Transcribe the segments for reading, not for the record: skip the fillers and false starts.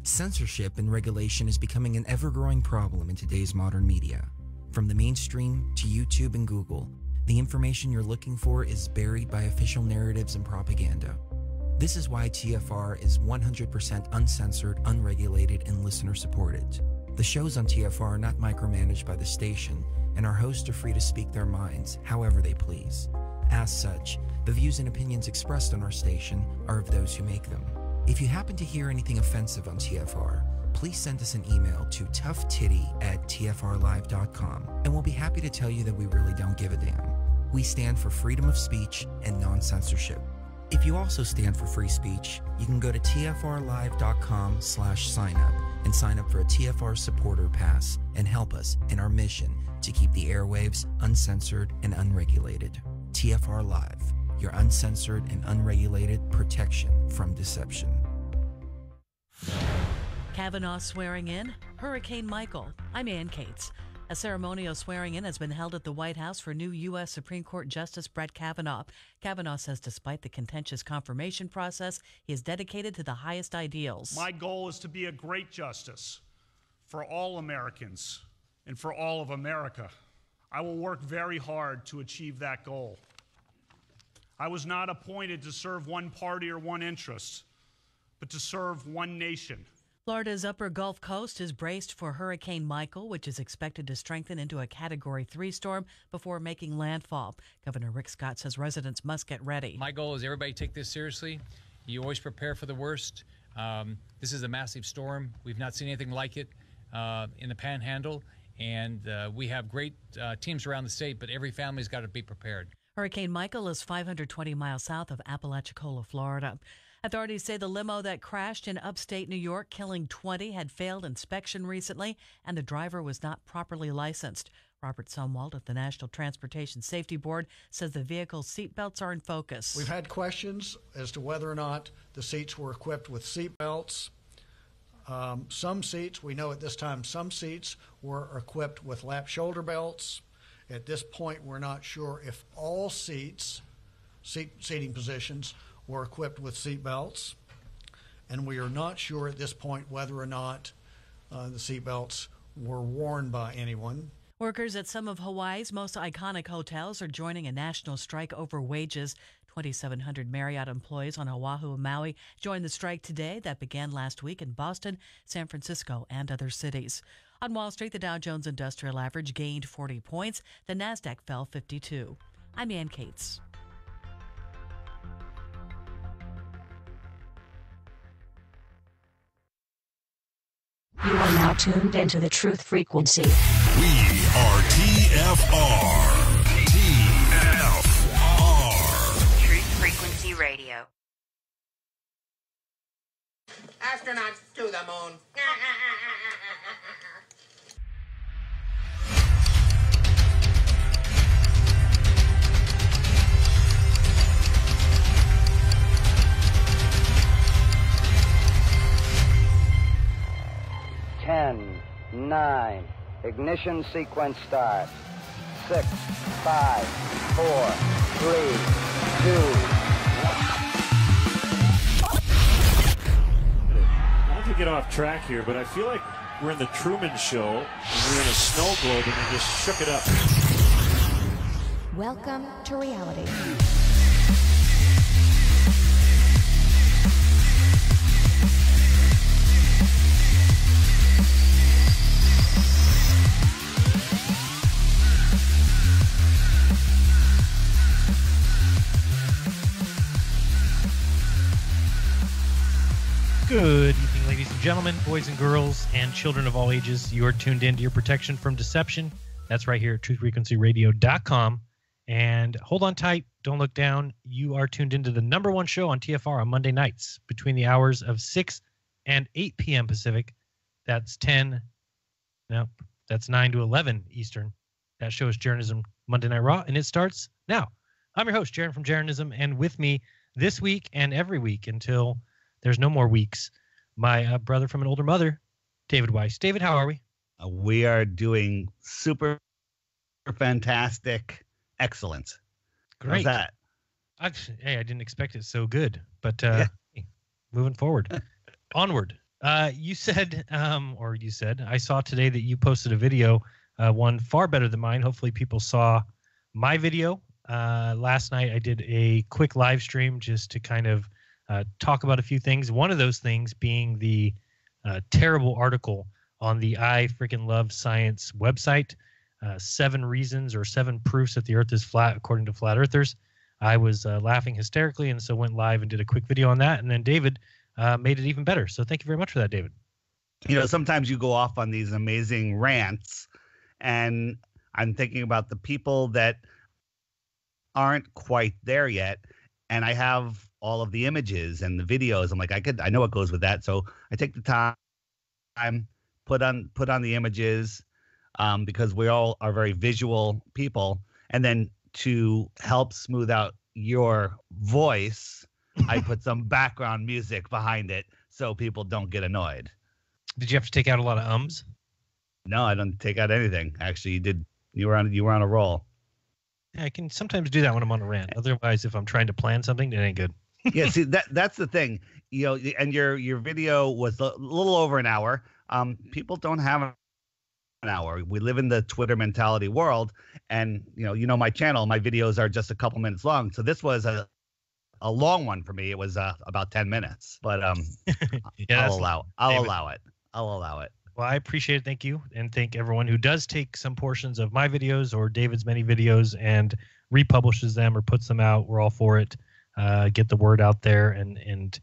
Censorship and regulation is becoming an ever-growing problem in today's modern media. From the mainstream to YouTube and Google, the information you're looking for is buried by official narratives and propaganda. This is why TFR is 100% uncensored, unregulated, and listener-supported. The shows on TFR are not micromanaged by the station, and our hosts are free to speak their minds however they please. As such, the views and opinions expressed on our station are of those who make them. If you happen to hear anything offensive on TFR, please send us an email to toughtitty@tfrlive.com, and we'll be happy to tell you that we really don't give a damn. We stand for freedom of speech and non-censorship. If you also stand for free speech, you can go to tfrlive.com/signup and sign up for a TFR supporter pass and help us in our mission to keep the airwaves uncensored and unregulated. TFR Live, your uncensored and unregulated protection from deception. Kavanaugh swearing in, Hurricane Michael. I'm Ann Cates. A ceremonial swearing-in has been held at the White House for new U.S. Supreme Court Justice Brett Kavanaugh. Kavanaugh says despite the contentious confirmation process, he is dedicated to the highest ideals. My goal is to be a great justice for all Americans and for all of America. I will work very hard to achieve that goal. I was not appointed to serve one party or one interest, but to serve one nation. Florida's upper Gulf Coast is braced for Hurricane Michael, which is expected to strengthen into a Category 3 storm before making landfall. Governor Rick Scott says residents must get ready. My goal is everybody take this seriously. You always prepare for the worst. This is a massive storm. We've not seen anything like it in the Panhandle, and we have great teams around the state, but every family's got to be prepared. Hurricane Michael is 520 miles south of Apalachicola, Florida. Authorities say the limo that crashed in upstate New York, killing 20, had failed inspection recently, and the driver was not properly licensed. Robert Sumwalt of the National Transportation Safety Board says the vehicle's seatbelts are in focus. We've had questions as to whether or not the seats were equipped with seatbelts. Some seats, we know at this time, some seats were equipped with lap shoulder belts. At this point, we're not sure if all seating positions were equipped with seat belts, and we are not sure at this point whether or not the seat belts were worn by anyone. Workers at some of Hawaii's most iconic hotels are joining a national strike over wages. 2,700 Marriott employees on Oahu and Maui joined the strike today that began last week in Boston, San Francisco, and other cities. On Wall Street, the Dow Jones Industrial Average gained 40 points. The Nasdaq fell 52. I'm Ann Cates. You are now tuned into the Truth Frequency. We are TFR. TFR. Truth Frequency Radio. Astronauts to the moon. 10, 9, ignition sequence start. 6, 5, 4, 3, 2, 1. Not to get off track here, but I feel like we're in the Truman Show, and we're in a snow globe, and they just shook it up. Welcome to reality. Good evening, ladies and gentlemen, boys and girls, and children of all ages. You are tuned into your protection from deception. That's right here at truthfrequencyradio.com. And hold on tight. Don't look down. You are tuned into the #1 show on TFR on Monday nights between the hours of 6 and 8 p.m. Pacific. That's 9 to 11 Eastern. That show is Jeranism Monday Night Raw, and it starts now. I'm your host, Jeran from Jeranism, and with me this week and every week until there's no more weeks, my brother from an older mother, David Weiss. David, how are we? We are doing super fantastic, excellent. Great. How's that? Hey, I didn't expect it so good, but hey, moving forward, onward. You said, I saw today that you posted a video, one far better than mine. Hopefully people saw my video. Last night I did a quick live stream just to kind of talk about a few things. One of those things being the terrible article on the I Freaking Love Science website, 7 reasons or 7 proofs that the Earth is flat according to flat earthers. I was laughing hysterically, and so went live and did a quick video on that. And then David made it even better. So thank you very much for that, David. You know, sometimes you go off on these amazing rants, and I'm thinking about the people that aren't quite there yet. And I have all of the images and the videos. I'm like, I know what goes with that. So I take the time, put on the images, because we all are very visual people. And then to help smooth out your voice, I put some background music behind it so people don't get annoyed. Did you have to take out a lot of ums? No, I don't take out anything. Actually, you did. You were on a roll. Yeah, I can sometimes do that when I'm on a rant. Otherwise, if I'm trying to plan something, it ain't good. Yeah, see, that's the thing. You know, and your video was a little over an hour. People don't have an hour. We live in the Twitter mentality world, and you know my channel. My videos are just a couple minutes long. So this was a long one for me. It was about 10 minutes, but yeah, I'll allow it. Well, I appreciate it. Thank you. And thank everyone who does take some portions of my videos or David's many videos and republishes them or puts them out. We're all for it. Get the word out there and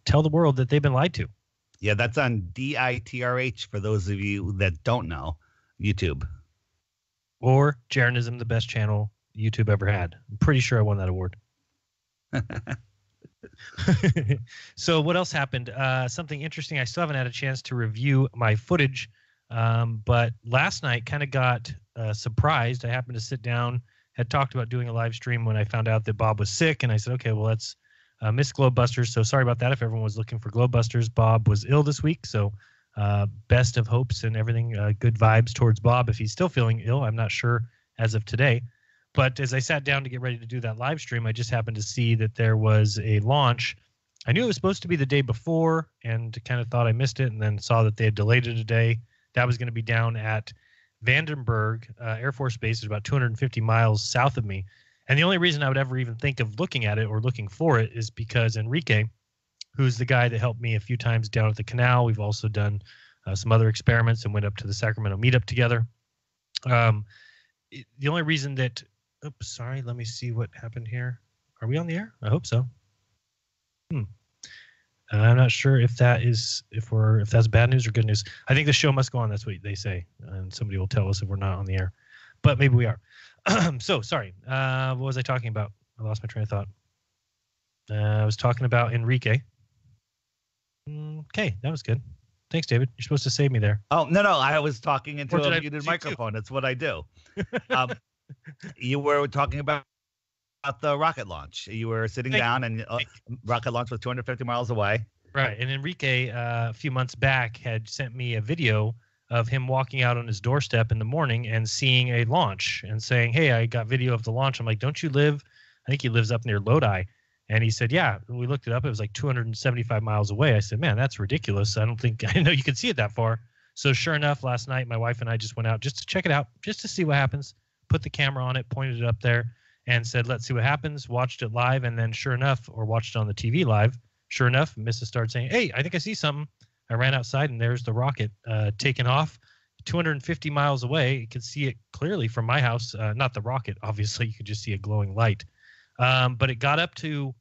tell the world that they've been lied to. Yeah, that's on DITRH for those of you that don't know, YouTube. Or Jeranism, the best channel YouTube ever had. I'm pretty sure I won that award. So what else happened? Something interesting. I still haven't had a chance to review my footage, but last night kind of got surprised. I happened to sit down, had talked about doing a live stream when I found out that Bob was sick, and I said, okay, well, let's miss Globebusters. So sorry about that if everyone was looking for Globebusters. Bob was ill this week, so best of hopes and everything. Good vibes towards Bob if he's still feeling ill. I'm not sure as of today. But as I sat down to get ready to do that live stream, I just happened to see that there was a launch. I knew it was supposed to be the day before and kind of thought I missed it, and then saw that they had delayed it a day. That was going to be down at Vandenberg Air Force Base, is about 250 miles south of me. And the only reason I would ever even think of looking at it or looking for it is because Enrique, who's the guy that helped me a few times down at the canal, we've also done some other experiments and went up to the Sacramento meetup together. The only reason that... Oops, sorry. Let me see what happened here. Are we on the air? I hope so. I'm not sure if that's bad news or good news. I think the show must go on. That's what they say, and somebody will tell us if we're not on the air. But maybe we are. So sorry. What was I talking about? I lost my train of thought. I was talking about Enrique. Okay, that was good. Thanks, David. You're supposed to save me there. Oh no, I was talking into a muted microphone. That's what I do. You were talking about the rocket launch. You were sitting down, and rocket launch was 250 miles away. Right. And Enrique, a few months back, had sent me a video of him walking out on his doorstep in the morning and seeing a launch and saying, hey, I got video of the launch. I'm like, don't you live? I think he lives up near Lodi. And he said, yeah. We looked it up. It was like 275 miles away. I said, man, that's ridiculous. I know you could see it that far. So sure enough, last night, my wife and I just went out just to check it out, just to see what happens. Put the camera on it, pointed it up there, and said, let's see what happens. Watched it live, and then sure enough, or watched it on the TV live, sure enough, Mrs. started saying, hey, I think I see something. I ran outside, and there's the rocket taking off 250 miles away. You could see it clearly from my house. Not the rocket, obviously. You could just see a glowing light. But it got up to,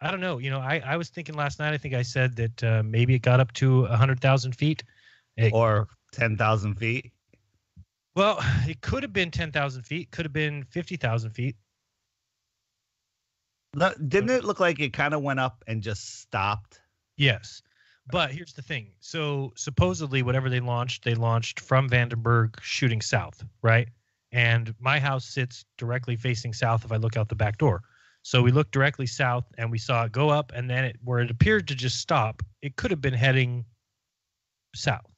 I don't know. I was thinking last night, I think I said that maybe it got up to 100,000 feet. Or 10,000 feet. Well, it could have been 10,000 feet. Could have been 50,000 feet. Didn't it look like it kind of went up and just stopped? Yes. But here's the thing. So supposedly whatever they launched from Vandenberg shooting south, right? And my house sits directly facing south if I look out the back door. So we looked directly south and we saw it go up, and then where it appeared to just stop, it could have been heading south.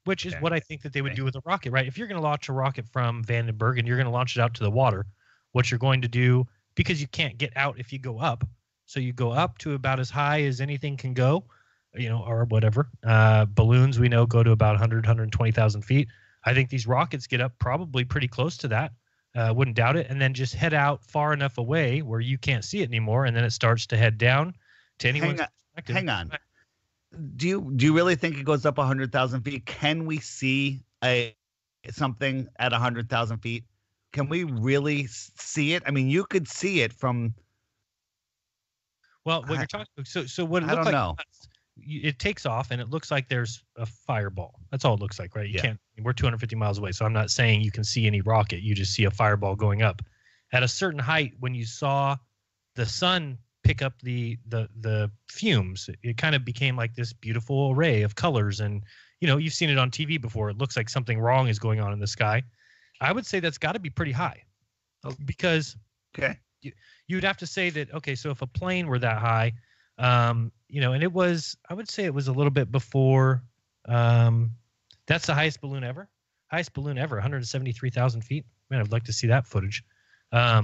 Which is what I think that they would do with a rocket, right? If you're going to launch a rocket from Vandenberg and you're going to launch it out to the water, what you're going to do, because you can't get out if you go up, so you go up to about as high as anything can go, or whatever. Balloons we know go to about 120,000 feet. I think these rockets get up probably pretty close to that. Wouldn't doubt it. And then just head out far enough away where you can't see it anymore. And then it starts to head down to anyone's perspective. Hang on. Do you really think it goes up 100,000 feet? Can we see something at 100,000 feet? Can we really see it? I mean, you could see it from. Well, what you're talking. So what it I looks don't like? know. It takes off and it looks like there's a fireball. That's all it looks like, right? You Yeah. can't. We're 250 miles away, so I'm not saying you can see any rocket. You just see a fireball going up. At a certain height, when you saw the sun pick up the fumes, it kind of became like this beautiful array of colors. And you've seen it on TV before. It looks like something wrong is going on in the sky. I would say that's got to be pretty high, because you'd have to say that, okay, so if a plane were that high, and it was, I would say it was a little bit before. That's the highest balloon ever. 173,000 feet. Man, I'd like to see that footage. Yeah,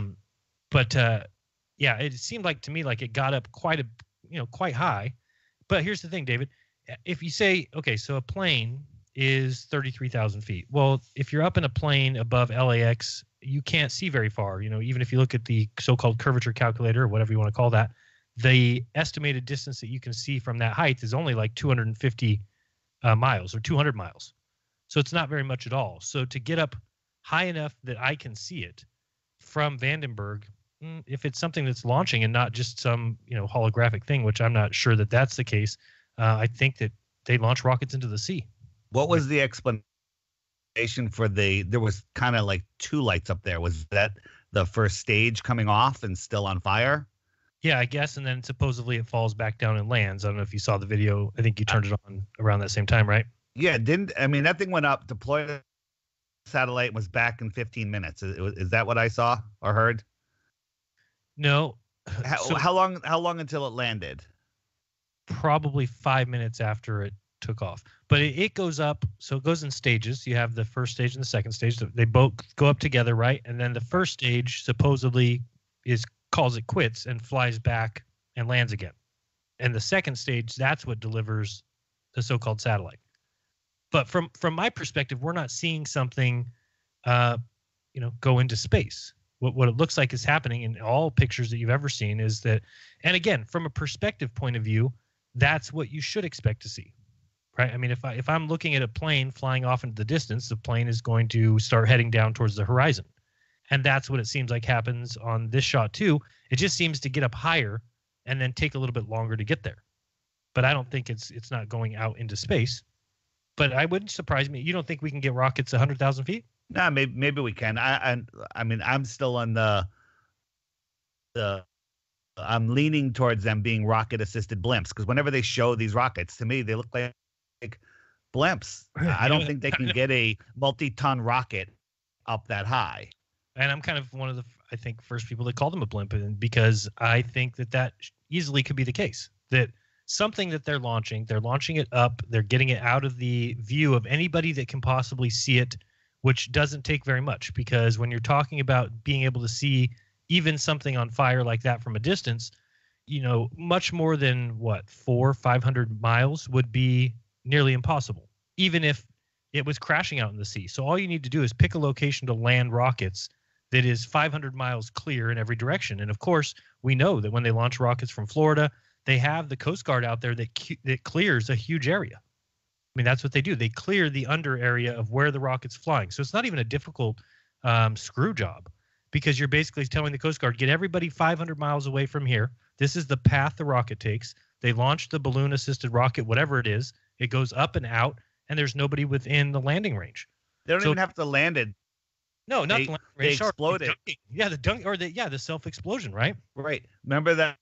it seemed like to me like it got up quite high. But here's the thing, David. If you say, okay, so a plane is 33,000 feet. Well, if you're up in a plane above LAX, you can't see very far. Even if you look at the so-called curvature calculator or whatever you want to call that, the estimated distance that you can see from that height is only like 250 miles or 200 miles. So it's not very much at all. So to get up high enough that I can see it from Vandenberg, if it's something that's launching and not just some holographic thing, which I'm not sure that that's the case, I think that they launch rockets into the sea. What was the explanation for there was kind of like two lights up there? Was that the first stage coming off and still on fire? Yeah, I guess. And then supposedly it falls back down and lands. I don't know if you saw the video. I think you turned it on around that same time, right? Yeah, that thing went up, deployed the satellite, and was back in 15 minutes. Is that what I saw or heard? No. How long until it landed? Probably 5 minutes after it took off. But it goes up, so it goes in stages. You have the first stage and the second stage. They both go up together, right? And then the first stage supposedly calls it quits and flies back and lands again. And the second stage, that's what delivers the so-called satellite. But from my perspective, we're not seeing something, go into space. What it looks like is happening in all pictures that you've ever seen is that, and again, from a perspective point of view, that's what you should expect to see, right? I mean, if I'm looking at a plane flying off into the distance, the plane is going to start heading down towards the horizon. And that's what it seems like happens on this shot too. It just seems to get up higher and then take a little bit longer to get there. But I don't think it's not going out into space. But I wouldn't surprise me. You don't think we can get rockets 100,000 feet? No, maybe we can. I mean, I'm still on the I'm leaning towards them being rocket-assisted blimps, because whenever they show these rockets, to me, they look like blimps. I don't think they can get a multi-ton rocket up that high. And I'm kind of one of the, I think, first people that call them a blimp, because I think that easily could be the case. That something that they're launching it up, they're getting it out of the view of anybody that can possibly see it, which doesn't take very much, because when you're talking about being able to see even something on fire like that from a distance, much more than 400-500 miles would be nearly impossible, even if it was crashing out in the sea. So all you need to do is pick a location to land rockets that is 500 miles clear in every direction. And of course, we know that when they launch rockets from Florida, they have the Coast Guard out there that clears a huge area. I mean, that's what they do. They clear the under area of where the rocket's flying. So it's not even a difficult screw job, because you're basically telling the Coast Guard, get everybody 500 miles away from here. This is the path the rocket takes. They launch the balloon-assisted rocket, whatever it is. It goes up and out, and there's nobody within the landing range. They don't even have to land it. No, not the landing range. They exploded. Yeah, the self-explosion, right? Right. Remember that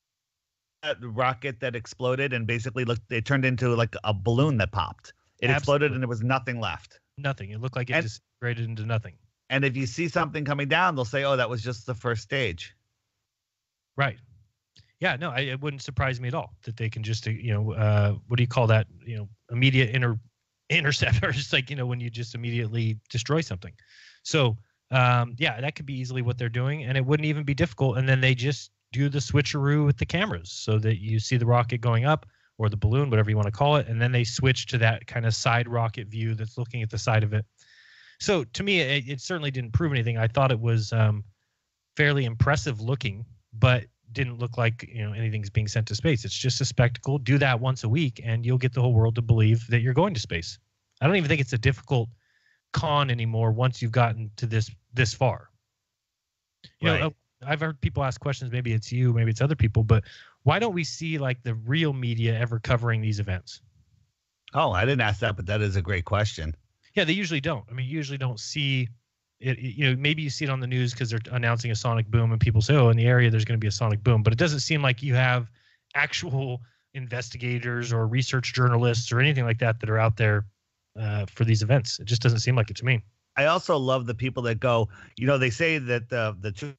rocket that exploded and basically it turned into like a balloon that popped. It exploded and there was nothing left. Nothing. It looked like it disintegrated into nothing. And if you see something coming down, they'll say, "Oh, that was just the first stage." Right. Yeah. No, it wouldn't surprise me at all that they can just, what do you call that? Immediate intercept, or just like, when you just immediately destroy something. So, that could be easily what they're doing, and it wouldn't even be difficult. And then they just do the switcheroo with the cameras so that you see the rocket going up or the balloon, whatever you want to call it. And then they switched to that kind of side rocket view that's looking at the side of it. So to me, it certainly didn't prove anything. I thought it was fairly impressive looking, but didn't look like anything's being sent to space. It's just a spectacle. Do that once a week, and you'll get the whole world to believe that you're going to space. I don't even think it's a difficult con anymore once you've gotten to this far. I've heard people ask questions. Maybe it's you, maybe it's other people, but why don't we see like the real media ever covering these events? Oh, I didn't ask that, but that is a great question. Yeah, they usually don't. I mean, you usually don't see it. Maybe you see it on the news because they're announcing a sonic boom, and people say, "Oh, in the area there's going to be a sonic boom," but it doesn't seem like you have actual investigators or research journalists or anything like that are out there for these events. It just doesn't seem like it to me. I also love the people that go, they say that the two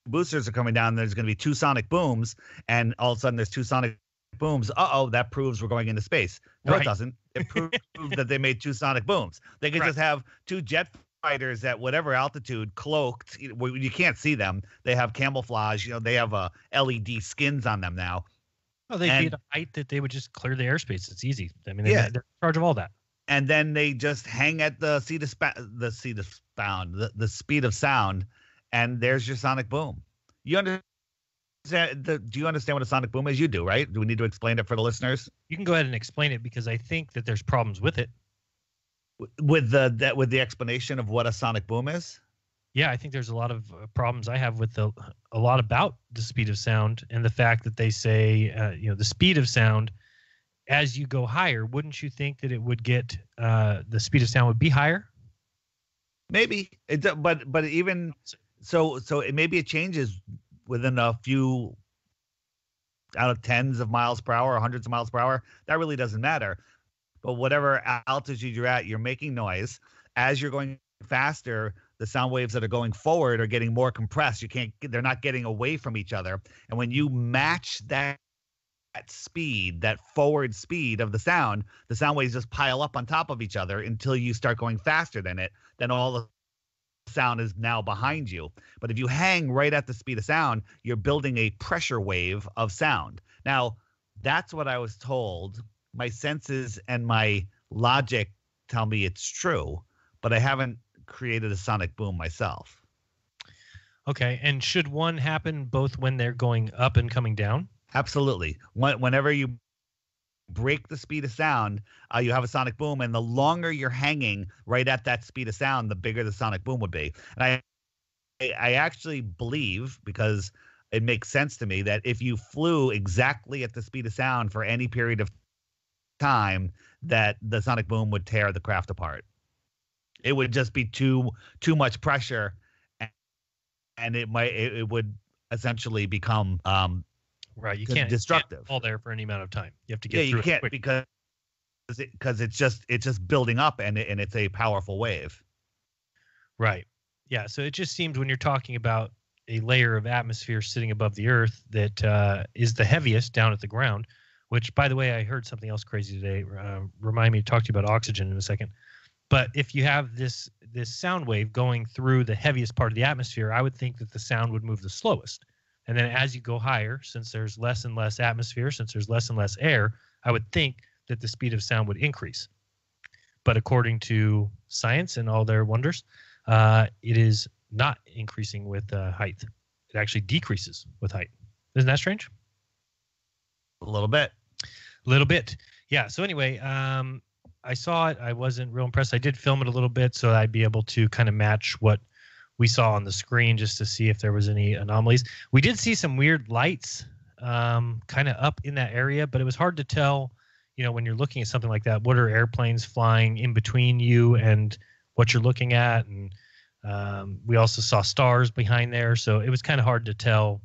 boosters are coming down. There's going to be 2 sonic booms, and all of a sudden there's 2 sonic booms. That proves we're going into space. No, It doesn't. It proved that they made 2 sonic booms. They could just have 2 jet fighters at whatever altitude, cloaked. You can't see them. They have camouflage. They have LED skins on them now. Oh, they'd be at a height that they would just clear the airspace. It's easy. I mean, they're in charge of all that. And then they just hang at the speed of sound, and there's your sonic boom. You understand? Do you understand what a sonic boom is? You do, right? Do we need to explain it for the listeners? You can go ahead and explain it, because I think that there's problems with it. With the explanation of what a sonic boom is? Yeah, I think there's a lot of problems I have with a lot about the speed of sound, and the fact that they say, the speed of sound, as you go higher, wouldn't you think that it would get the speed of sound would be higher? Maybe but even so maybe it changes within a few out of tens of miles per hour or hundreds of miles per hour. That really doesn't matter. But whatever altitude you're at, you're making noise. As you're going faster, the sound waves that are going forward are getting more compressed. They're not getting away from each other. And when you match that speed, that forward speed of the sound waves just pile up on top of each other until you start going faster than it. Then all the sound is now behind you. But if you hang right at the speed of sound, you're building a pressure wave of sound. Now, that's what I was told. My senses and my logic tell me it's true, but I haven't created a sonic boom myself. Okay. And should one happen both when they're going up and coming down? Absolutely. Whenever you break the speed of sound, you have a sonic boom, and the longer you're hanging right at that speed of sound, the bigger the sonic boom would be. And I actually believe, because it makes sense to me, that if you flew exactly at the speed of sound for any period of time, that the sonic boom would tear the craft apart. It would just be too much pressure, and it would essentially become right. You can't destructive. All there for any amount of time. You have to get through you can't it quick. because it's just building up, and it's a powerful wave. Right. Yeah. So it just seems when you're talking about a layer of atmosphere sitting above the Earth that is the heaviest down at the ground, which, by the way, I heard something else crazy today. Remind me to talk to you about oxygen in a second. But if you have this sound wave going through the heaviest part of the atmosphere, I would think that the sound would move the slowest. And then as you go higher, since there's less and less atmosphere, since there's less and less air, I would think that the speed of sound would increase. But according to science and all their wonders, it is not increasing with height. It actually decreases with height. Isn't that strange? A little bit. Yeah. So anyway, I saw it. I wasn't real impressed. I did film it a little bit so I'd be able to kind of match what we saw on the screen, just to see if there was any anomalies. We did see some weird lights kind of up in that area, but it was hard to tell, when you're looking at something like that, what are airplanes flying in between you and what you're looking at. And we also saw stars behind there. So it was kind of hard to tell,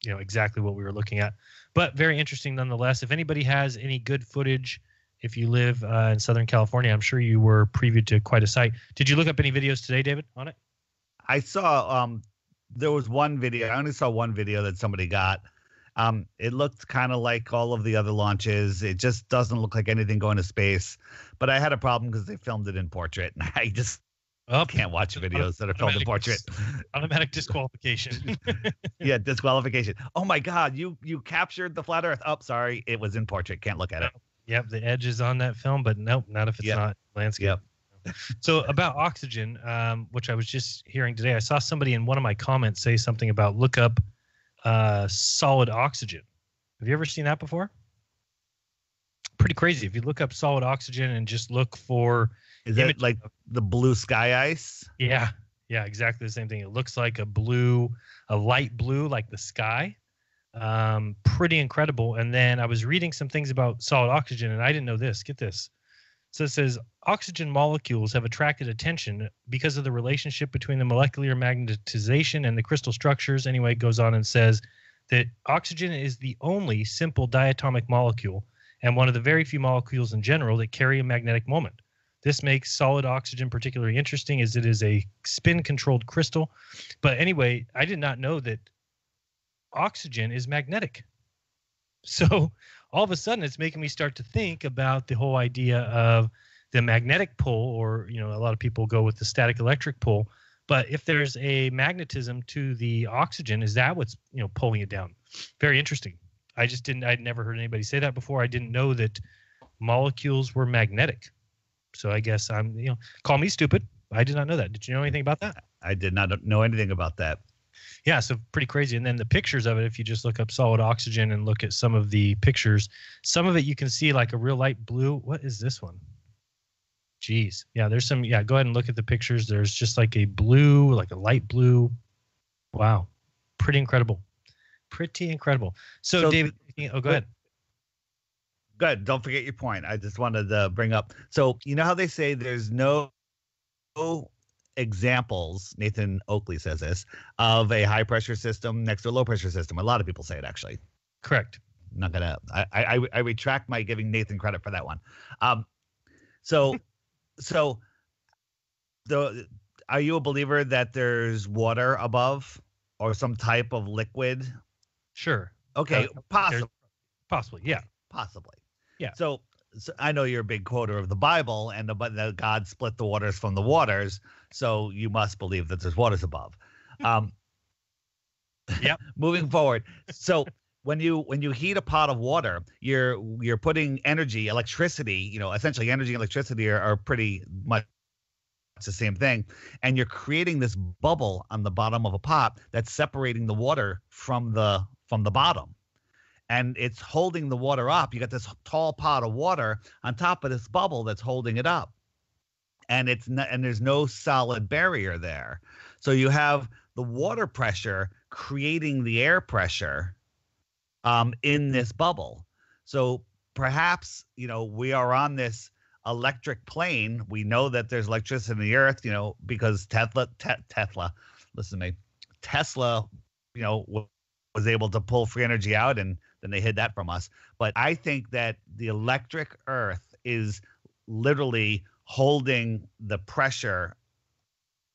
exactly what we were looking at. But very interesting nonetheless. If anybody has any good footage, if you live in Southern California, I'm sure you were previewed to quite a sight. Did you look up any videos today, David, on it? I saw there was one video. I only saw one video that somebody got. It looked kind of like all of the other launches. It just doesn't look like anything going to space. But I had a problem because they filmed it in portrait, and I just Oh, can't watch videos that are filmed in portrait. Automatic disqualification. Yeah, disqualification. Oh my God, you captured the flat Earth. Oh, sorry, it was in portrait. Can't look at it. Yep, the edge is on that film, but nope, not if it's not landscape. Yep. So about oxygen, which I was just hearing today, I saw somebody in one of my comments say something about look up solid oxygen. Have you ever seen that before? Pretty crazy. If you look up solid oxygen and just look for... Is that like the blue sky ice? Yeah, exactly the same thing. It looks like a light blue, like the sky. Pretty incredible. And then I was reading some things about solid oxygen, and I didn't know this. Get this. So it says oxygen molecules have attracted attention because of the relationship between the molecular magnetization and the crystal structures. Anyway, it goes on and says that oxygen is the only simple diatomic molecule and one of the very few molecules in general that carry a magnetic moment. This makes solid oxygen particularly interesting as it is a spin-controlled crystal. But anyway, I did not know that oxygen is magnetic. So all of a sudden, it's making me start to think about the whole idea of the magnetic pole, or, a lot of people go with the static electric pole. But if there's a magnetism to the oxygen, is that what's, pulling it down? Very interesting. I'd never heard anybody say that before. I didn't know that molecules were magnetic. So I guess call me stupid. I did not know that. Did you know anything about that? I did not know anything about that. Yeah, so pretty crazy. And then the pictures of it, if you just look up solid oxygen and look at some of the pictures, some of it you can see like a real light blue. What is this one? Jeez. Yeah, there's some. Yeah, go ahead and look at the pictures. There's just like a blue, like a light blue. Wow. Pretty incredible. Pretty incredible. So David, go ahead. Good. Don't forget your point. I just wanted to bring up. So you know how they say there's no examples, Nathan Oakley says this, of a high pressure system next to a low pressure system. A lot of people say it, actually. Correct. I'm not gonna. I retract my giving Nathan credit for that one. So are you a believer that there's water above or some type of liquid? Sure. Okay. Possibly. Yeah. Possibly. Yeah. So I know you're a big quoter of the Bible, and the God split the waters from the waters, so you must believe that there's waters above. Yep. Moving forward, so when you heat a pot of water, you're putting energy, electricity. Essentially, energy and electricity are pretty much the same thing, and you're creating this bubble on the bottom of a pot that's separating the water from the bottom. And it's holding the water up. You got this tall pot of water on top of this bubble that's holding it up, and there's no solid barrier there. So you have the water pressure creating the air pressure in this bubble. So perhaps we are on this electric plane. We know that there's electricity in the earth, because Tesla, listen to me, Tesla, was able to pull free energy out, and then they hid that from us. But I think that the electric earth is literally holding the pressure,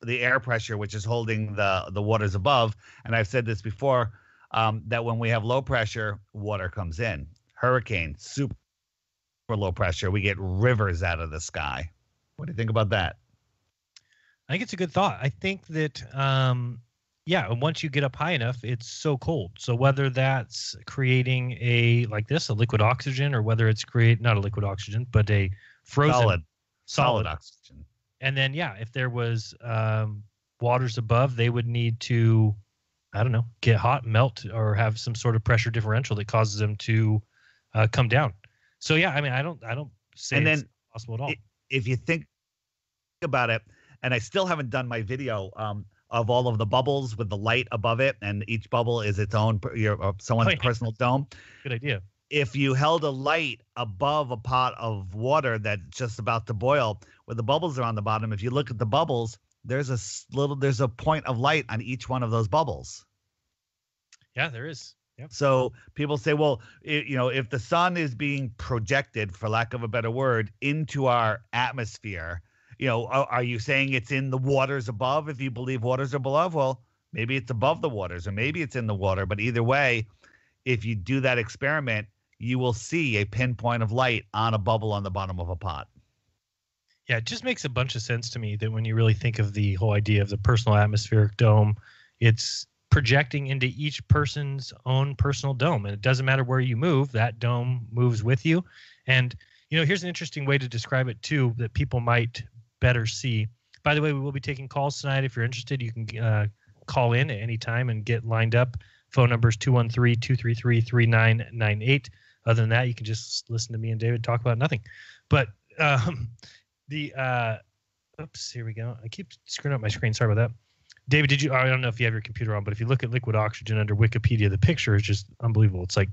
the air pressure, which is holding the waters above. And I've said this before, that when we have low pressure, water comes in. Hurricane, super low pressure, we get rivers out of the sky. What do you think about that? I think it's a good thought. I think that once you get up high enough, it's so cold. So whether that's creating a liquid oxygen, or whether it's not a liquid oxygen, but a frozen solid oxygen. And then, if there was waters above, they would need to, I don't know, get hot, melt, or have some sort of pressure differential that causes them to come down. So I don't say it's possible at all. If you think about it, and I still haven't done my video of all of the bubbles with the light above it, and each bubble is its own, someone's personal dome. Good idea. If you held a light above a pot of water that's just about to boil, where the bubbles are on the bottom, if you look at the bubbles, there's a point of light on each one of those bubbles. Yeah, there is. Yep. So people say, well, if the sun is being projected, for lack of a better word, into our atmosphere, are you saying it's in the waters above? If you believe waters are below, well, maybe it's above the waters, or maybe it's in the water. But either way, if you do that experiment, you will see a pinpoint of light on a bubble on the bottom of a pot. Yeah, it just makes a bunch of sense to me that when you really think of the whole idea of the personal atmospheric dome, it's projecting into each person's own personal dome. And it doesn't matter where you move, that dome moves with you. And, here's an interesting way to describe it, too, that people might better see. By the way, we will be taking calls tonight. If you're interested, you can call in at any time and get lined up. Phone number is 213-233-3998. Other than that, you can just listen to me and David talk about nothing. But oops, here we go. I keep screwing up my screen. Sorry about that. David, I don't know if you have your computer on, but if you look at liquid oxygen under Wikipedia, the picture is just unbelievable. It's like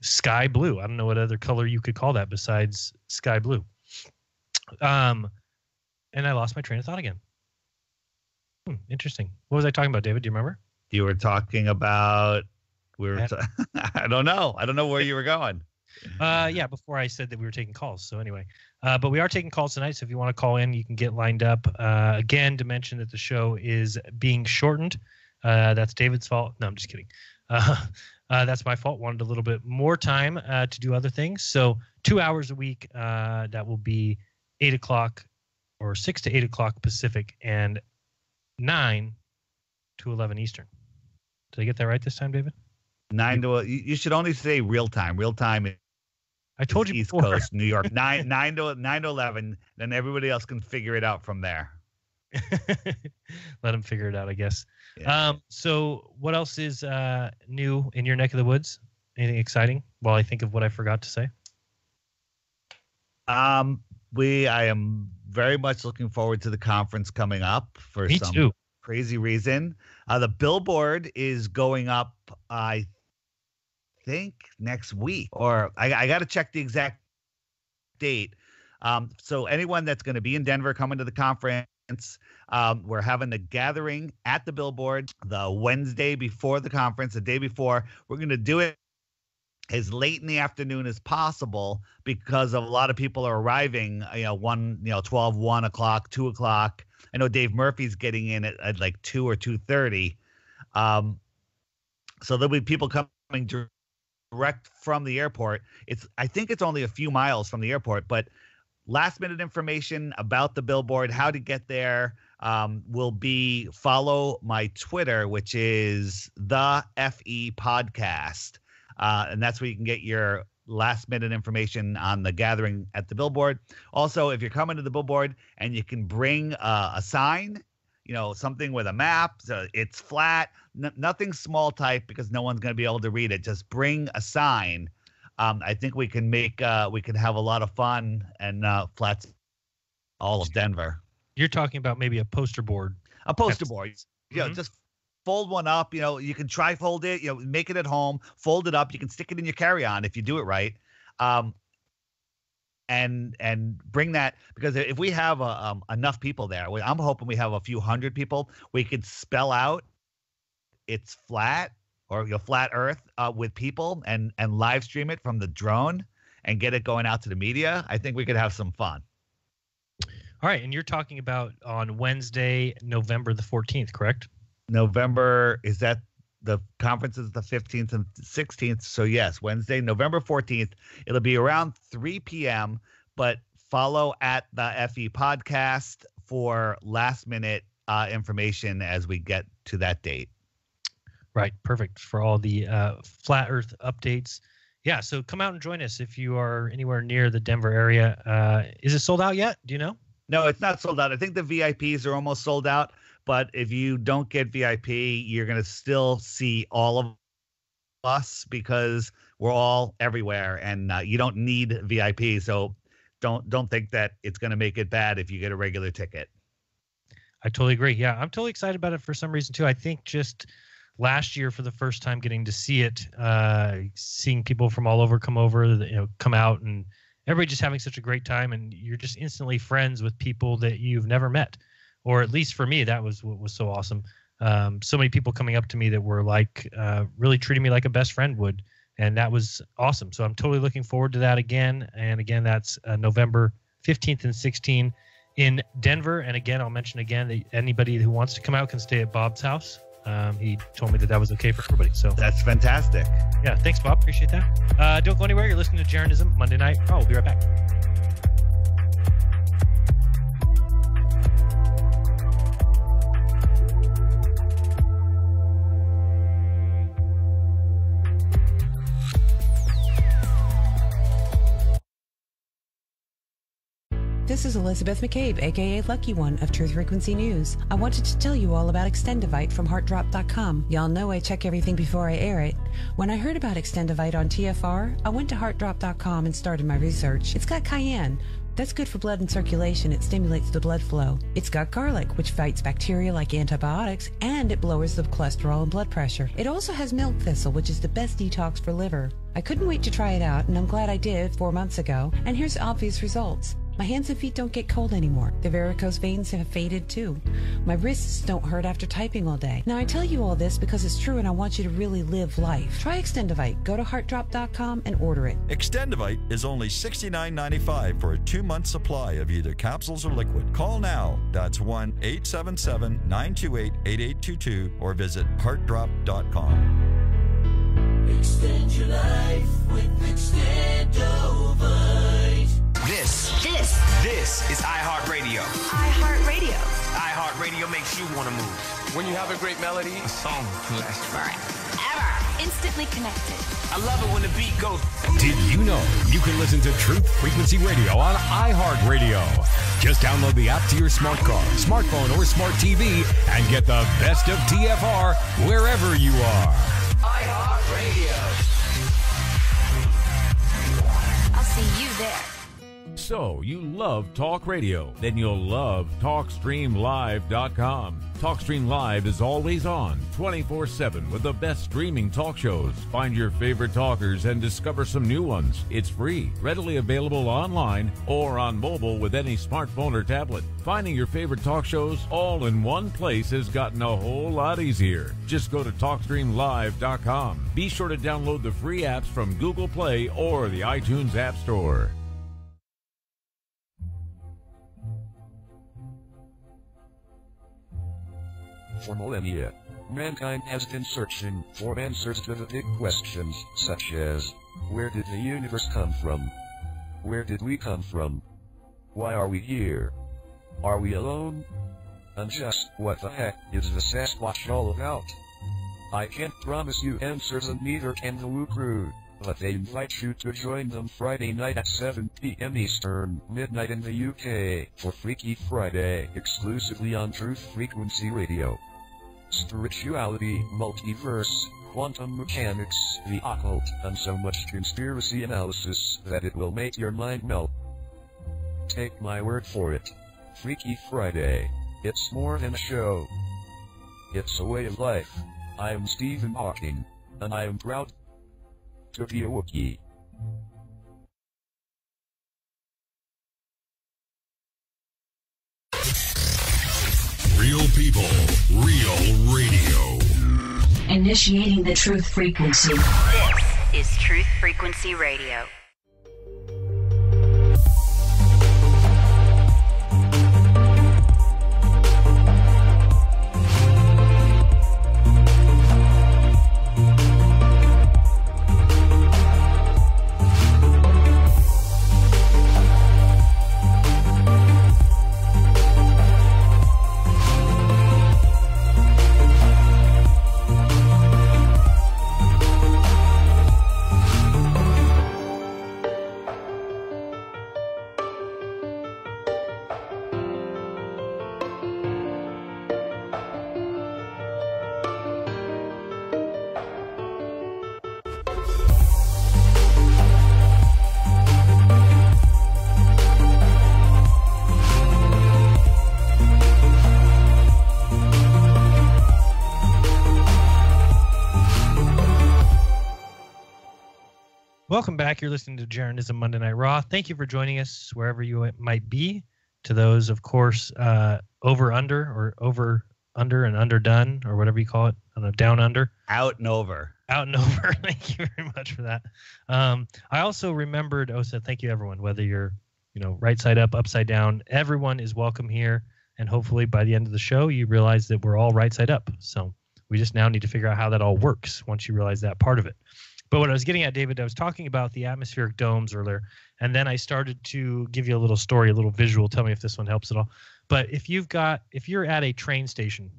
sky blue. I don't know what other color you could call that besides sky blue. And I lost my train of thought again. Interesting. What was I talking about, David? Do you remember? You were talking about, I don't know. I don't know where you were going. Yeah, before I said that we were taking calls. So anyway, but we are taking calls tonight. So if you want to call in, you can get lined up. Again, to mention that the show is being shortened. That's David's fault. No, I'm just kidding. That's my fault. Wanted a little bit more time to do other things. So 2 hours a week. That will be 8 o'clock or 6 to 8 o'clock Pacific and 9 to 11 Eastern. Did I get that right this time, David? 9 to you should only say real time. Real time. I told you East before. Coast, New York. 9 to 11. Then everybody else can figure it out from there. Let them figure it out, I guess. Yeah. So what else is new in your neck of the woods? Anything exciting? While I think of what I forgot to say. I am very much looking forward to the conference coming up for Me some too. crazy reason. The billboard is going up, I think, next week, or I got to check the exact date. So anyone that's going to be in Denver coming to the conference, we're having a gathering at the billboard the Wednesday before the conference, the day before. We're going to do it as late in the afternoon as possible because of a lot of people are arriving, 12, 1 o'clock, 2 o'clock. I know Dave Murphy's getting in at like 2 or 2:30. So there'll be people coming direct from the airport. I think it's only a few miles from the airport, but last minute information about the billboard, how to get there, will be follow my Twitter, which is the FE Podcast. And that's where you can get your last minute information on the gathering at the billboard. Also, if you're coming to the billboard and you can bring a sign, something with a map, so it's flat, nothing small type because no one's going to be able to read it. Just bring a sign. I think we can have a lot of fun and flats all of Denver. You're talking about maybe a poster board. A poster board. Just fold one up. You can tri-fold it. Make it at home. Fold it up. You can stick it in your carry-on if you do it right. And bring that, because if we have enough people there, I'm hoping we have a few hundred people. We could spell out it's flat or flat Earth with people and live stream it from the drone and get it going out to the media. I think we could have some fun. All right, and you're talking about on Wednesday, November the 14th, correct? November, is that the conference is the 15th and 16th? So yes, Wednesday, November 14th. It'll be around 3 p.m., but follow at the FE Podcast for last minute information as we get to that date. Right, perfect for all the flat Earth updates. Yeah, so come out and join us if you are anywhere near the Denver area. Is it sold out yet? Do you know? No, it's not sold out. I think the VIPs are almost sold out. But if you don't get VIP, you're going to still see all of us because we're all everywhere, and you don't need VIP. So don't think that it's going to make it bad if you get a regular ticket. I totally agree. Yeah, I'm totally excited about it for some reason too. I think just last year for the first time getting to see it, seeing people from all over come out, and everybody just having such a great time, and you're just instantly friends with people that you've never met. Or at least for me, that was what was so awesome. So many people coming up to me that were like really treating me like a best friend would. And that was awesome. So I'm totally looking forward to that again. And again, that's November 15th and 16th in Denver. And again, I'll mention again that anybody who wants to come out can stay at Bob's house. He told me that was okay for everybody. So that's fantastic. Yeah, thanks, Bob. Appreciate that. Don't go anywhere. You're listening to Jeranism Monday Night. We'll be right back. This is Elizabeth McCabe, aka Lucky One of Truth Frequency News. I wanted to tell you all about Extendivite from HeartDrop.com. Y'all know I check everything before I air it. When I heard about Extendivite on TFR, I went to HeartDrop.com and started my research. It's got cayenne. That's good for blood and circulation. It stimulates the blood flow. It's got garlic, which fights bacteria like antibiotics, and it lowers the cholesterol and blood pressure. It also has milk thistle, which is the best detox for liver. I couldn't wait to try it out, and I'm glad I did 4 months ago, and here's the obvious results. My hands and feet don't get cold anymore. The varicose veins have faded too. My wrists don't hurt after typing all day. Now I tell you all this because it's true and I want you to really live life. Try Extendivite. Go to heartdrop.com and order it. Extendivite is only $69.95 for a 2-month supply of either capsules or liquid. Call now. That's 1-877-928-8822 or visit heartdrop.com. Extend your life with Extendivite. This is iHeartRadio. iHeartRadio. iHeartRadio makes you want to move. When you have a great melody, a song can last forever. Instantly connected. I love it when the beat goes. Did you know you can listen to Truth Frequency Radio on iHeartRadio? Just download the app to your smart car, smartphone, or smart TV and get the best of TFR wherever you are. iHeartRadio. I'll see you there. So, you love talk radio? Then you'll love TalkStreamLive.com. TalkStream Live is always on, 24/7, with the best streaming talk shows. Find your favorite talkers and discover some new ones. It's free, readily available online or on mobile with any smartphone or tablet. Finding your favorite talk shows all in one place has gotten a whole lot easier. Just go to TalkStreamLive.com. Be sure to download the free apps from Google Play or the iTunes App Store. For millennia, mankind has been searching for answers to the big questions, such as, where did the universe come from? Where did we come from? Why are we here? Are we alone? And just what the heck is the Sasquatch all about? I can't promise you answers, and neither can the Woo Crew, but they invite you to join them Friday night at 7 p.m. Eastern, midnight in the UK, for Freaky Friday, exclusively on Truth Frequency Radio. Spirituality, multiverse, quantum mechanics, the occult, and so much conspiracy analysis that it will make your mind melt. Take my word for it. Freaky Friday. It's more than a show. It's a way of life. I am Stephen Hawking, and I am proud to be a Wookiee. Real people, real radio. Initiating the truth frequency. This is Truth Frequency Radio. Welcome back. You're listening to Jeranism Monday Night Raw. Thank you for joining us wherever you might be. To those, of course, over under and underdone, or whatever you call it, down under. Out and over. Out and over. Thank you very much for that. I also remembered, thank you everyone, whether you're, right side up, upside down, everyone is welcome here. And hopefully by the end of the show, you realize that we're all right side up. So we just now need to figure out how that all works once you realize that part of it. But what I was getting at, David, I was talking about the atmospheric domes earlier, and then I started to give you a little story, a little visual. Tell me if this one helps at all. But if you're at a train station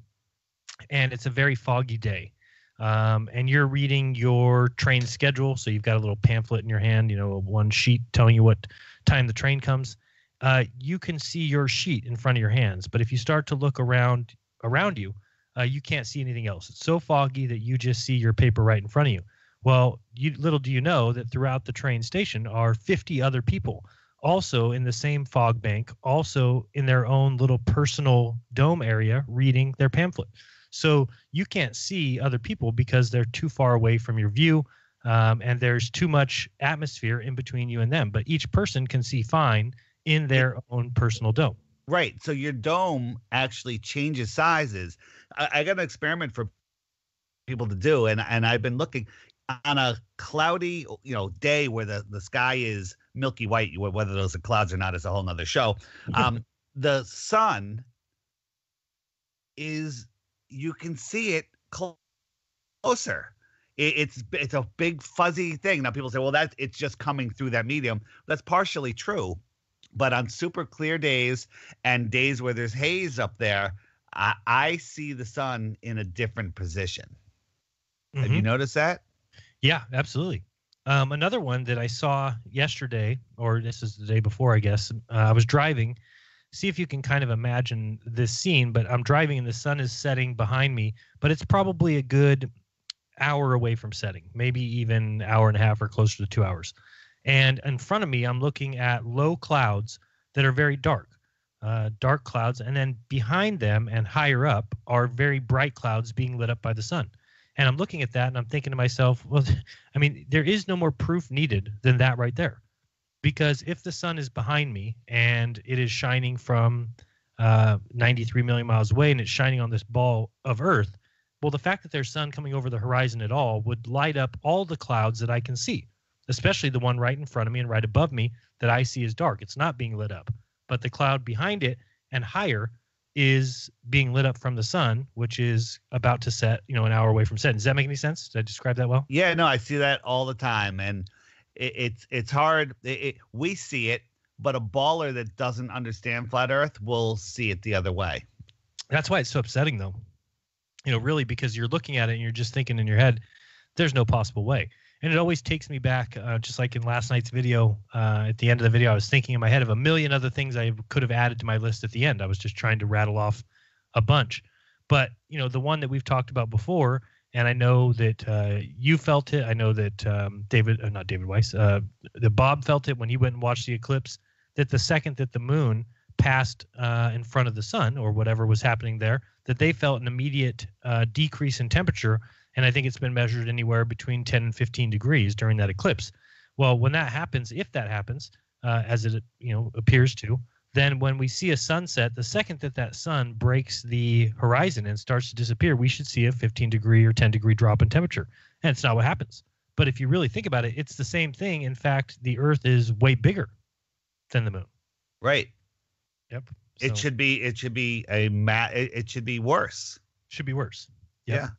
and it's a very foggy day, and you're reading your train schedule, so you've got a little pamphlet in your hand, one sheet telling you what time the train comes, you can see your sheet in front of your hands. But if you start to look around you, you can't see anything else. It's so foggy that you just see your paper right in front of you. Well, little do you know that throughout the train station are 50 other people also in the same fog bank, also in their own little personal dome area reading their pamphlet. So you can't see other people because they're too far away from your view, and there's too much atmosphere in between you and them. But each person can see fine in their own personal dome. Right. So your dome actually changes sizes. I got an experiment for people to do, and I've been looking on a cloudy, day where the sky is milky white. Whether those are clouds or not is a whole nother show. The sun is, you can see it closer. It's a big fuzzy thing. Now people say, well, it's just coming through that medium. That's partially true, but on super clear days and days where there's haze up there, I see the sun in a different position. Mm-hmm. Have you noticed that? Yeah, absolutely. Another one that I saw yesterday, or this is the day before, I guess. I was driving. See if you can kind of imagine this scene, but I'm driving and the sun is setting behind me, but it's probably a good hour away from setting, maybe even hour and a half or closer to 2 hours. And in front of me, I'm looking at low clouds that are very dark clouds. And then behind them and higher up are very bright clouds being lit up by the sun. And I'm looking at that and I'm thinking to myself, well, I mean, there is no more proof needed than that right there. Because if the sun is behind me and it is shining from 93 million miles away and it's shining on this ball of Earth, well, the fact that there's sun coming over the horizon at all would light up all the clouds that I can see, especially the one right in front of me and right above me that I see is dark. It's not being lit up. But the cloud behind it and higher is being lit up from the sun, which is about to set, an hour away from setting. Does that make any sense? Did I describe that well? Yeah, no, I see that all the time. And it's hard. We see it, but a baller that doesn't understand flat Earth will see it the other way. That's why it's so upsetting, though. Really, because you're looking at it and you're just thinking in your head, there's no possible way. And it always takes me back, just like in last night's video, at the end of the video, I was thinking in my head of a million other things I could have added to my list at the end. I was just trying to rattle off a bunch. But, the one that we've talked about before, and I know that you felt it. I know that not David Weiss, that Bob felt it when he went and watched the eclipse, that the second that the moon passed in front of the sun or whatever was happening there, that they felt an immediate decrease in temperature. And I think it's been measured anywhere between 10 and 15 degrees during that eclipse. Well, when that happens, if that happens, as it appears to, then when we see a sunset, the second that sun breaks the horizon and starts to disappear, we should see a 15 degree or 10 degree drop in temperature. And it's not what happens. But if you really think about it, it's the same thing. In fact, the Earth is way bigger than the moon. Right. Yep. So, it should be worse. Should be worse. Yep. Yeah.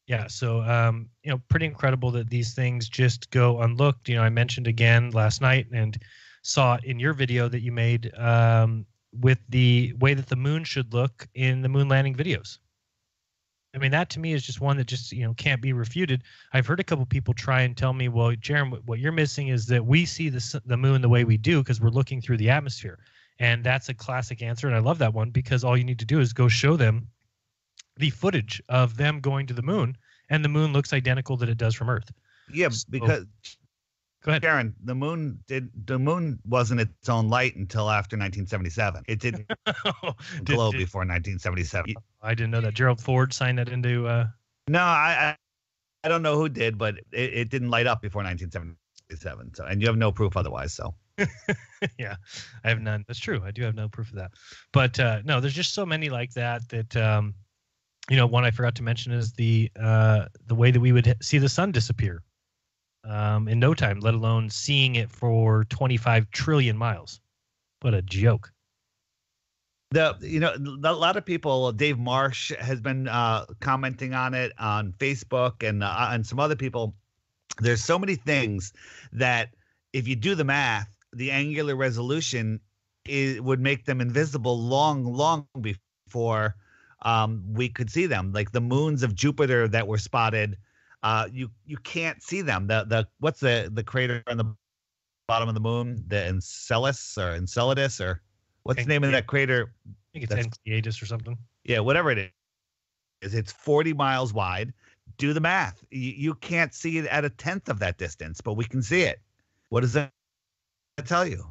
Yeah, so pretty incredible that these things just go unlooked. I mentioned again last night and saw in your video that you made with the way that the moon should look in the moon landing videos. I mean, that to me is just one that just can't be refuted. I've heard a couple people try and tell me, well, Jeran, what you're missing is that we see the moon the way we do because we're looking through the atmosphere, and that's a classic answer, and I love that one because all you need to do is go show them the footage of them going to the moon, and the moon looks identical that it does from Earth. Yeah, because go ahead, Jeran, the moon wasn't its own light until after 1977. It didn't glow before 1977. I didn't know that. Gerald Ford signed that into. No, I don't know who did, but it didn't light up before 1977. So, and you have no proof otherwise. So. Yeah, I have none. That's true. I do have no proof of that. But no, there's just so many like that. One I forgot to mention is the way that we would see the sun disappear in no time, let alone seeing it for 25 trillion miles. What a joke. A lot of people, Dave Marsh has been commenting on it on Facebook and some other people. There's so many things that if you do the math, the angular resolution would make them invisible long before we could see them. Like the moons of Jupiter that were spotted, you can't see them. What's the crater on the bottom of the moon, the Enceladus, or what's the name of that crater? I think it's Enceladus or something. Yeah, whatever it is. It's 40 miles wide. Do the math. You can't see it at a tenth of that distance, but we can see it. What does that tell you?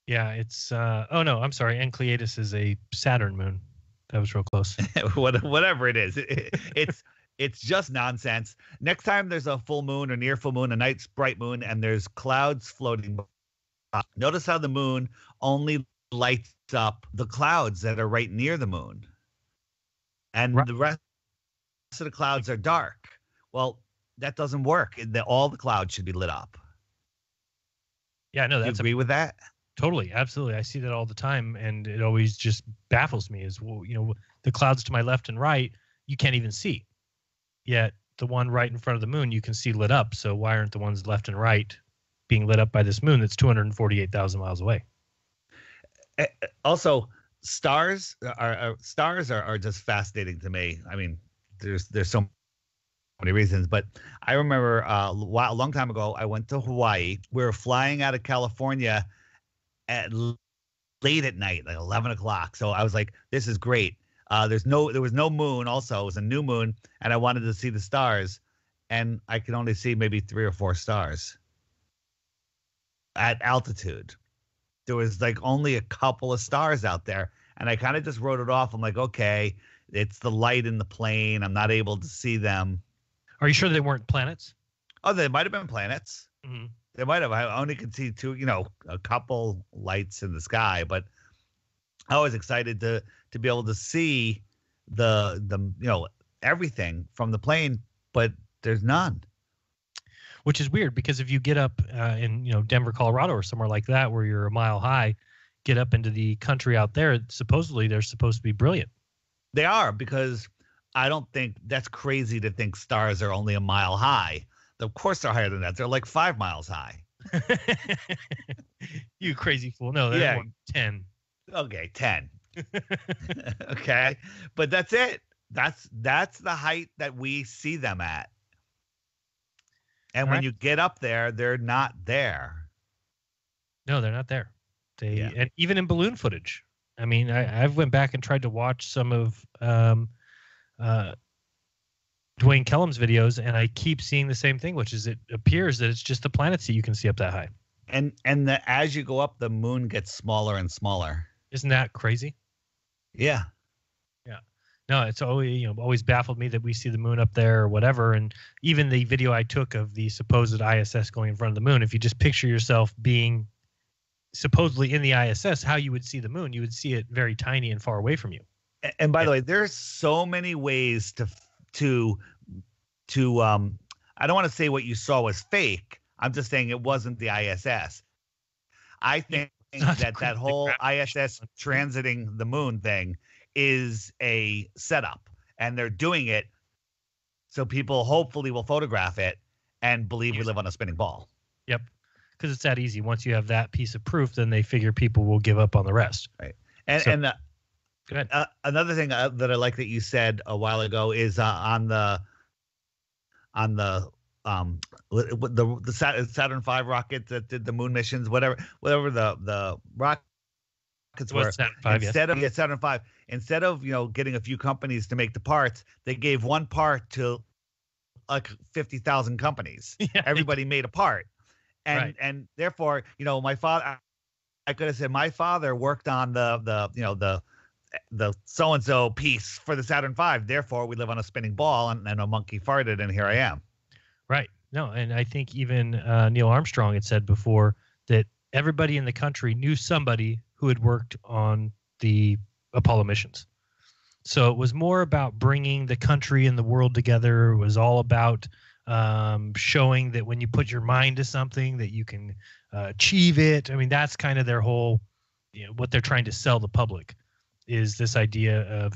Yeah, it's oh no, I'm sorry. Enceladus is a Saturn moon. That was real close. Whatever it is, it's just nonsense. Next time there's a full moon or near full moon, a night's bright moon, and there's clouds floating by, notice how the moon only lights up the clouds that are right near the moon, and the rest of the clouds are dark. Well, that doesn't work. All the clouds should be lit up. Yeah, no, that's you agree with that? Totally, absolutely. I see that all the time, and it always just baffles me. Is, well, the clouds to my left and right, you can't even see. Yet the one right in front of the moon, you can see lit up. So why aren't the ones left and right being lit up by this moon that's 248,000 miles away? Also, stars are just fascinating to me. I mean, there's so many reasons, but I remember a long time ago, I went to Hawaii. We were flying out of California at late at night, like 11 o'clock. So I was like, this is great. There was no moon. Also, it was a new moon, and I wanted to see the stars, and I could only see maybe 3 or 4 stars at altitude. There was like only a couple of stars out there, and I kind of just wrote it off. I'm like, okay, it's the light in the plane. I'm not able to see them. Are you sure they weren't planets? Oh, they might have been planets. Mm-hmm. They might have. I only could see 2, a couple lights in the sky, but I was excited to be able to see the everything from the plane, but there's none. Which is weird, because if you get up in Denver, Colorado, or somewhere like that where you're a mile high, get up into the country out there, supposedly they're supposed to be brilliant. They are, because I don't think that's crazy to think stars are only a mile high. Of course they're higher than that. They're like 5 miles high. You crazy fool. No, they're more 10. Okay, 10. Okay. But that's it. That's the height that we see them at. And when you get up there, they're not there. No, they're not there. And even in balloon footage. I mean, I've went back and tried to watch some of Dwayne Kellum's videos, and I keep seeing the same thing, which is it appears that it's just the planets that you can see up that high. And as you go up, the moon gets smaller and smaller. Isn't that crazy? Yeah. Yeah. No, it's always baffled me that we see the moon up there or whatever. And even the video I took of the supposed ISS going in front of the moon, if you just picture yourself being supposedly in the ISS, how you would see the moon, you would see it very tiny and far away from you. And by the way, there's so many ways to I don't want to say what you saw was fake. I'm just saying it wasn't the ISS. I think that whole ISS transiting the moon thing is a setup, and they're doing it so people hopefully will photograph it and believe we live on a spinning ball. Yep. Because it's that easy. Once you have that piece of proof, then they figure people will give up on the rest. Right. Go ahead. Another thing that I like that you said a while ago is on the Saturn V rocket that did the moon missions, whatever the rockets were. Saturn V. Instead of getting a few companies to make the parts, they gave one part to like 50,000 companies. Yeah. Everybody made a part, and therefore my father. I could have said my father worked on the so-and-so piece for the Saturn V. Therefore, we live on a spinning ball, and a monkey farted, and here I am. Right. No, and I think even Neil Armstrong had said before that everybody in the country knew somebody who had worked on the Apollo missions. So it was more about bringing the country and the world together. It was all about showing that when you put your mind to something, that you can achieve it. I mean, that's kind of their whole, what they're trying to sell the public is this idea of,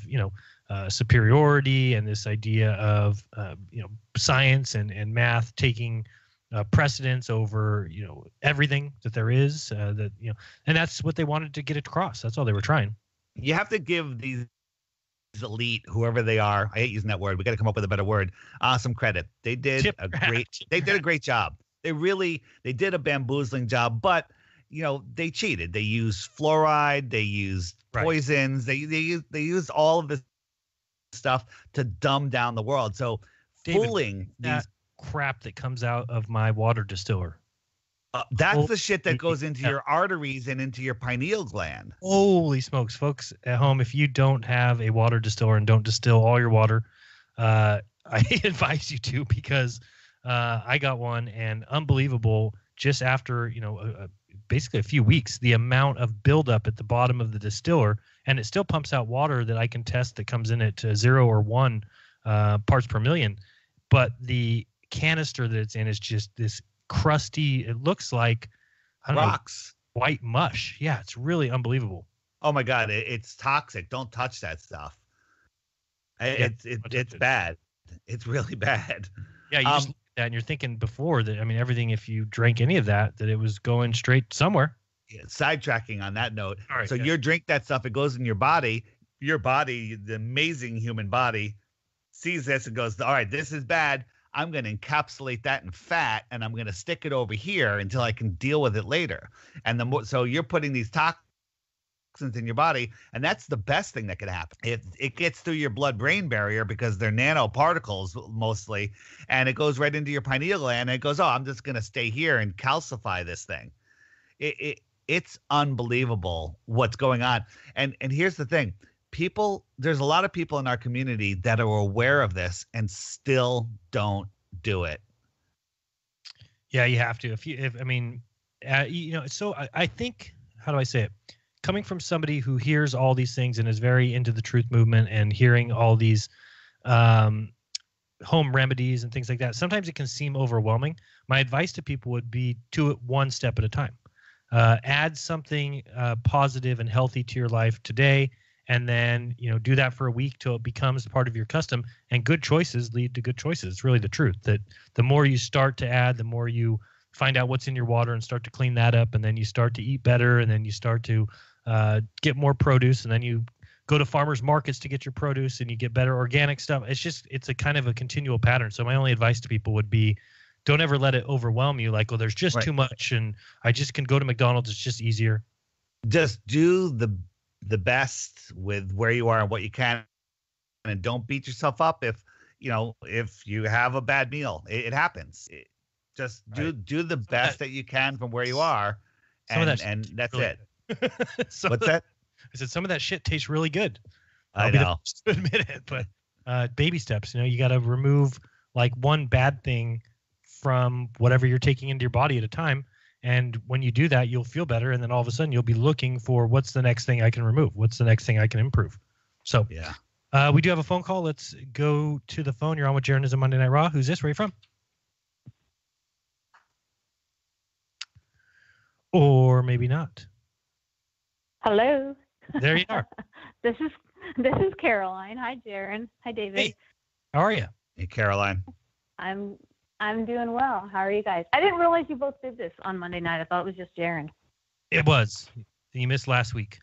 superiority, and this idea of, science and math taking precedence over, everything that there is, and that's what they wanted to get across. That's all they were trying. You have to give these elite, whoever they are, I hate using that word, we got to come up with a better word, some credit. They did a great job. they did a bamboozling job, but they cheated. They used fluoride, they used poisons, they used all of this stuff to dumb down the world. So David, fooling that these crap that comes out of my water distiller. that's the shit that goes into your arteries and into your pineal gland. Holy smokes, folks at home, if you don't have a water distiller and don't distill all your water, I advise you to, because I got one, and unbelievable, just after, basically a few weeks, the amount of buildup at the bottom of the distiller, and it still pumps out water that I can test that comes in at 0 or 1 parts per million. But the canister that it's in is just this crusty, it looks like, I don't rocks, know, white mush. Yeah, it's really unbelievable. Oh my God, it's toxic. Don't touch that stuff. It's bad. It's really bad. Yeah, you just look at that and you're thinking before that, everything, if you drank any of that it was going straight somewhere. Yeah, sidetracking on that note. All right, so you drink that stuff, it goes in your body. Your body, the amazing human body, sees this and goes, all right, this is bad. I'm going to encapsulate that in fat, and I'm going to stick it over here until I can deal with it later. And so you're putting these toxins in your body, and that's the best thing that could happen. It gets through your blood-brain barrier because they're nanoparticles mostly, and it goes right into your pineal gland, and it goes, oh, I'm just going to stay here and calcify this thing. It's unbelievable what's going on. And here's the thing. There's a lot of people in our community that are aware of this and still don't do it. Yeah, you have to. So I think, how do I say it? Coming from somebody who hears all these things and is very into the truth movement and hearing all these home remedies and things like that, sometimes it can seem overwhelming. My advice to people would be do it one step at a time. Add something positive and healthy to your life today, and then do that for a week till it becomes part of your custom. And good choices lead to good choices. It's really the truth, that the more you start to add, the more you find out what's in your water and start to clean that up, and then you start to eat better, and then you start to get more produce, and then you go to farmers markets to get your produce, and you get better organic stuff. It's a kind of a continual pattern. So my only advice to people would be, don't ever let it overwhelm you. Like, oh, there's just too much, and I just can go to McDonald's. It's just easier. Just do the best with where you are and what you can, and don't beat yourself up if you have a bad meal. It happens. Just do the best that you can from where you are, and that's really it. What's that? I said some of that shit tastes really good. I know. To admit it, but baby steps. You got to remove like one bad thing from whatever you're taking into your body at a time. And when you do that, you'll feel better. And then all of a sudden you'll be looking for, what's the next thing I can remove? What's the next thing I can improve? So yeah, we do have a phone call. Let's go to the phone. You're on with Jeranism Monday Night Raw. Who's this? Where are you from? Or maybe not. Hello. There you are. This is Caroline. Hi, Jeran. Hi, David. Hey, how are you? Hey, Caroline. I'm doing well. How are you guys? I didn't realize you both did this on Monday night. I thought it was just Jeran. It was. You missed last week.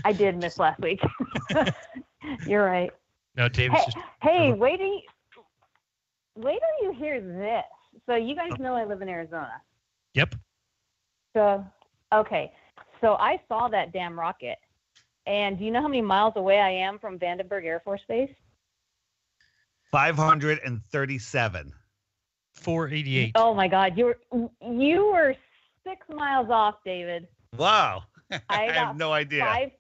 I did miss last week. You're right. No, David's Hey, wait till you hear this. So you guys know I live in Arizona. Yep. So, okay. So I saw that damn rocket. And do you know how many miles away I am from Vandenberg Air Force Base? 537. 488. Oh my God, you were 6 miles off, David. Wow. I have no idea.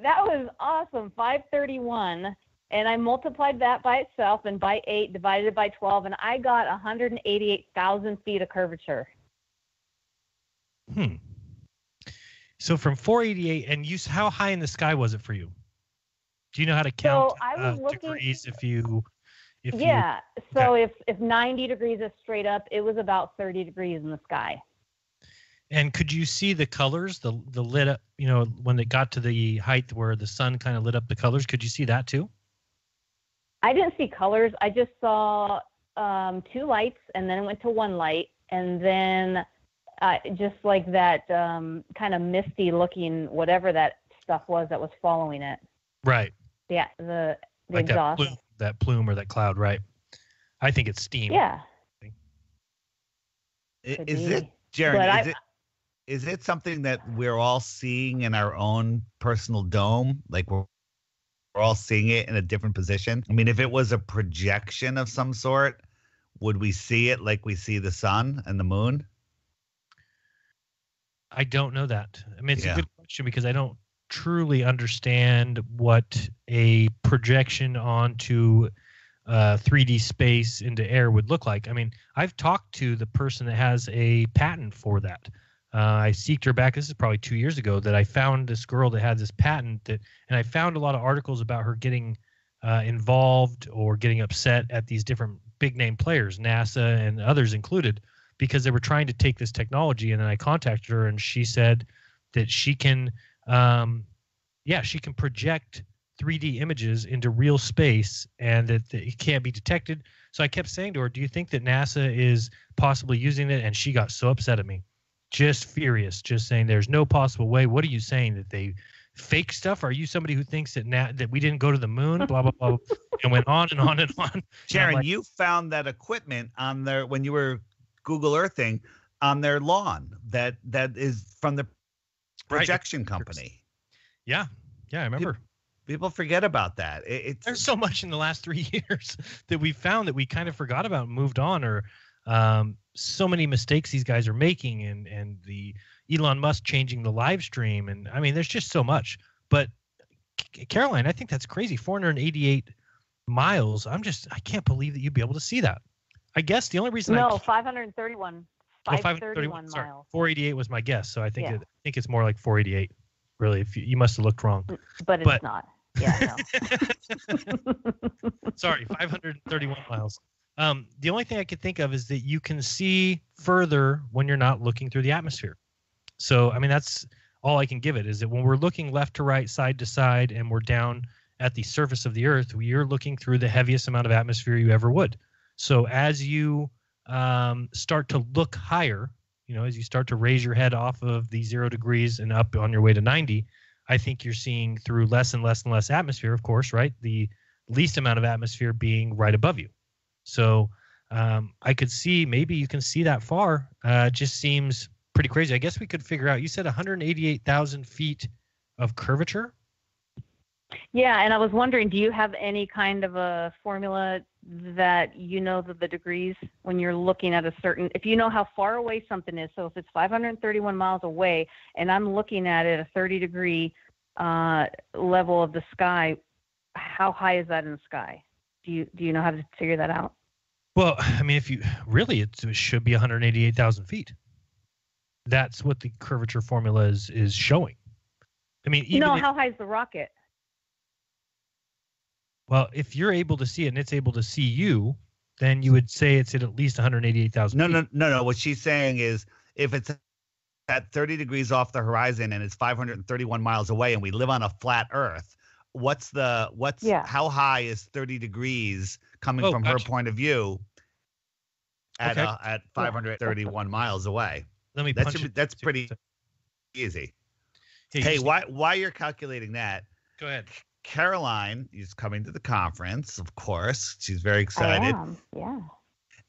That was awesome. 531, and I multiplied that by itself and by 8 divided by 12, and I got 188,000 feet of curvature. So from 488, and how high in the sky was it for you? Do you know how to count degrees if you if 90 degrees is straight up, it was about 30 degrees in the sky. And could you see the colors, the lit up, when it got to the height where the sun kind of lit up the colors? Could you see that too? I didn't see colors. I just saw 2 lights, and then it went to 1 light, and then just like that kind of misty looking whatever that stuff was that was following it. Right. Yeah, the like exhaust. That plume or that cloud, right? I think it's steam. Yeah. Is it, Jeran? Is it something that we're all seeing in our own personal dome? Like we're all seeing it in a different position? I mean, if it was a projection of some sort, would we see it like we see the sun and the moon? I don't know that. I mean, it's a good question because I don't truly understand what a projection onto 3D space into air would look like. I mean, I've talked to the person that has a patent for that. I seeked her back. This is probably 2 years ago that I found this girl that had this patent and I found a lot of articles about her getting involved or getting upset at these different big name players, NASA and others included, because they were trying to take this technology. And then I contacted her and she said that she can, she can project 3D images into real space and that it can't be detected. So I kept saying to her, do you think that NASA is possibly using it? And she got so upset at me, just furious, just saying there's no possible way. What are you saying, that they fake stuff? Are you somebody who thinks that that we didn't go to the moon, blah, blah, blah, and went on and on and on. Jeran, like, you found that equipment on their, when you were Google Earthing, on their lawn that is from the projection company. Yeah, I remember. People forget about that. There's so much in the last 3 years that we found that we kind of forgot about and moved on, or so many mistakes these guys are making, and the Elon Musk changing the live stream. And I mean, there's just so much. But Caroline, I think that's crazy. 488 miles. I can't believe that you'd be able to see that. I guess the only reason 531. 531 sorry, miles. 488 was my guess. So I think it's more like 488. Really, if you must have looked wrong. But it's not. Yeah, no. Sorry, 531 miles. The only thing I could think of is that you can see further when you're not looking through the atmosphere. So, I mean, that's all I can give it, is that when we're looking left to right, side to side, and we're down at the surface of the Earth, you're looking through the heaviest amount of atmosphere you ever would. So as you start to look higher, as you start to raise your head off of the 0 degrees and up on your way to 90, I think you're seeing through less and less and less atmosphere, of course, right? The least amount of atmosphere being right above you. So I could see, maybe you can see that far. It just seems pretty crazy. I guess we could figure out, you said 188,000 feet of curvature? Yeah, and I was wondering, do you have any kind of a formula that the degrees when you're looking at a certain, if you know how far away something is, so if it's 531 miles away and I'm looking at it at a 30-degree level of the sky, how high is that in the sky? Do you know how to figure that out? Well, I mean, if you really, it should be 188,000 feet. That's what the curvature formula is showing. I mean, how high is the rocket? Well, if you're able to see it and it's able to see you, then you would say it's at least 188,000 feet. No. What she's saying is, if it's at 30 degrees off the horizon and it's 531 miles away and we live on a flat Earth, how high is 30 degrees coming from her point of view at 531 miles away? That's pretty easy. Hey, why you're calculating that? Go ahead. Caroline is coming to the conference, of course. She's very excited. I am. Yeah.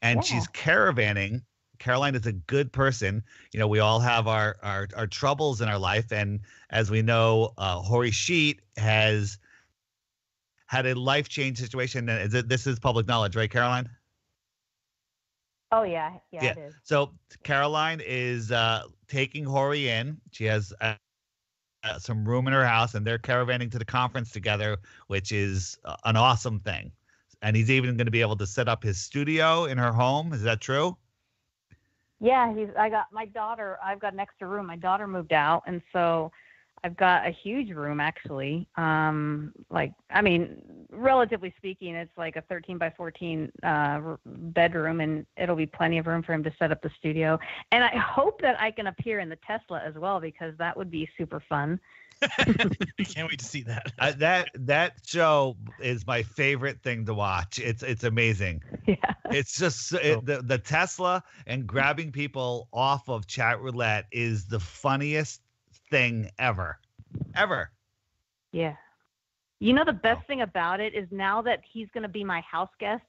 And she's caravanning. Caroline is a good person. We all have our troubles in our life. And as we know, Hori Sheet has had a life-change situation. This is public knowledge, right, Caroline? Oh, yeah. Yeah, it is. So Caroline is taking Hori in. She has some room in her house, and they're caravanning to the conference together, which is an awesome thing. And he's even going to be able to set up his studio in her home. Is that true? Yeah, I've got an extra room. My daughter moved out, and so I've got a huge room, actually. Relatively speaking, it's like a 13 by 14 bedroom, and it'll be plenty of room for him to set up the studio. And I hope that I can appear in the Tesla as well, because that would be super fun. I can't wait to see that. That show is my favorite thing to watch. It's amazing. Yeah. It's just the Tesla and grabbing people off of chat roulette is the funniest thing ever. Yeah. The best thing about it is, now that he's going to be my house guest,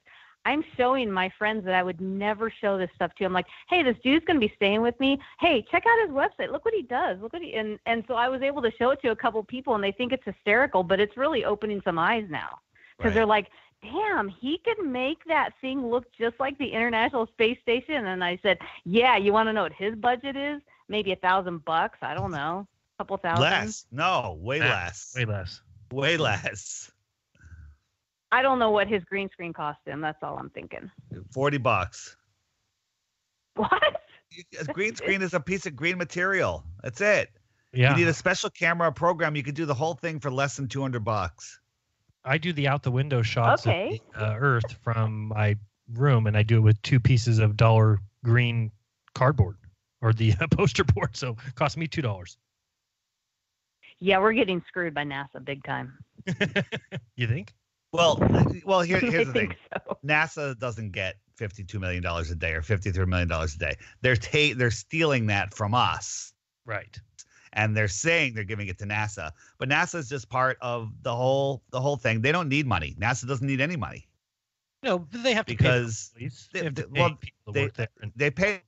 I'm showing my friends that I would never show this stuff to. I'm like, hey, this dude's going to be staying with me. Hey, check out his website. Look what he does. Look what he, and so I was able to show it to a couple people, and they think it's hysterical, but it's really opening some eyes now. Because they're like, damn, he could make that thing look just like the International Space Station. And I said, yeah, you want to know what his budget is? Maybe $1,000. I don't know. A couple thousand. Less. No, way less. Way less. Way less. I don't know what his green screen cost him. That's all I'm thinking. $40. What? A green screen is a piece of green material. That's it. Yeah. You need a special camera program. You could do the whole thing for less than $200. I do the out the window shots of the Earth from my room, and I do it with 2 pieces of dollar green cardboard or the poster board. So it cost me $2. Yeah, we're getting screwed by NASA big time. You think? Well, here's the thing. So. NASA doesn't get $52 million a day or $53 million a day. They're stealing that from us. Right. And they're saying they're giving it to NASA, but NASA is just part of the whole thing. They don't need money. NASA doesn't need any money. No, but they have to because they pay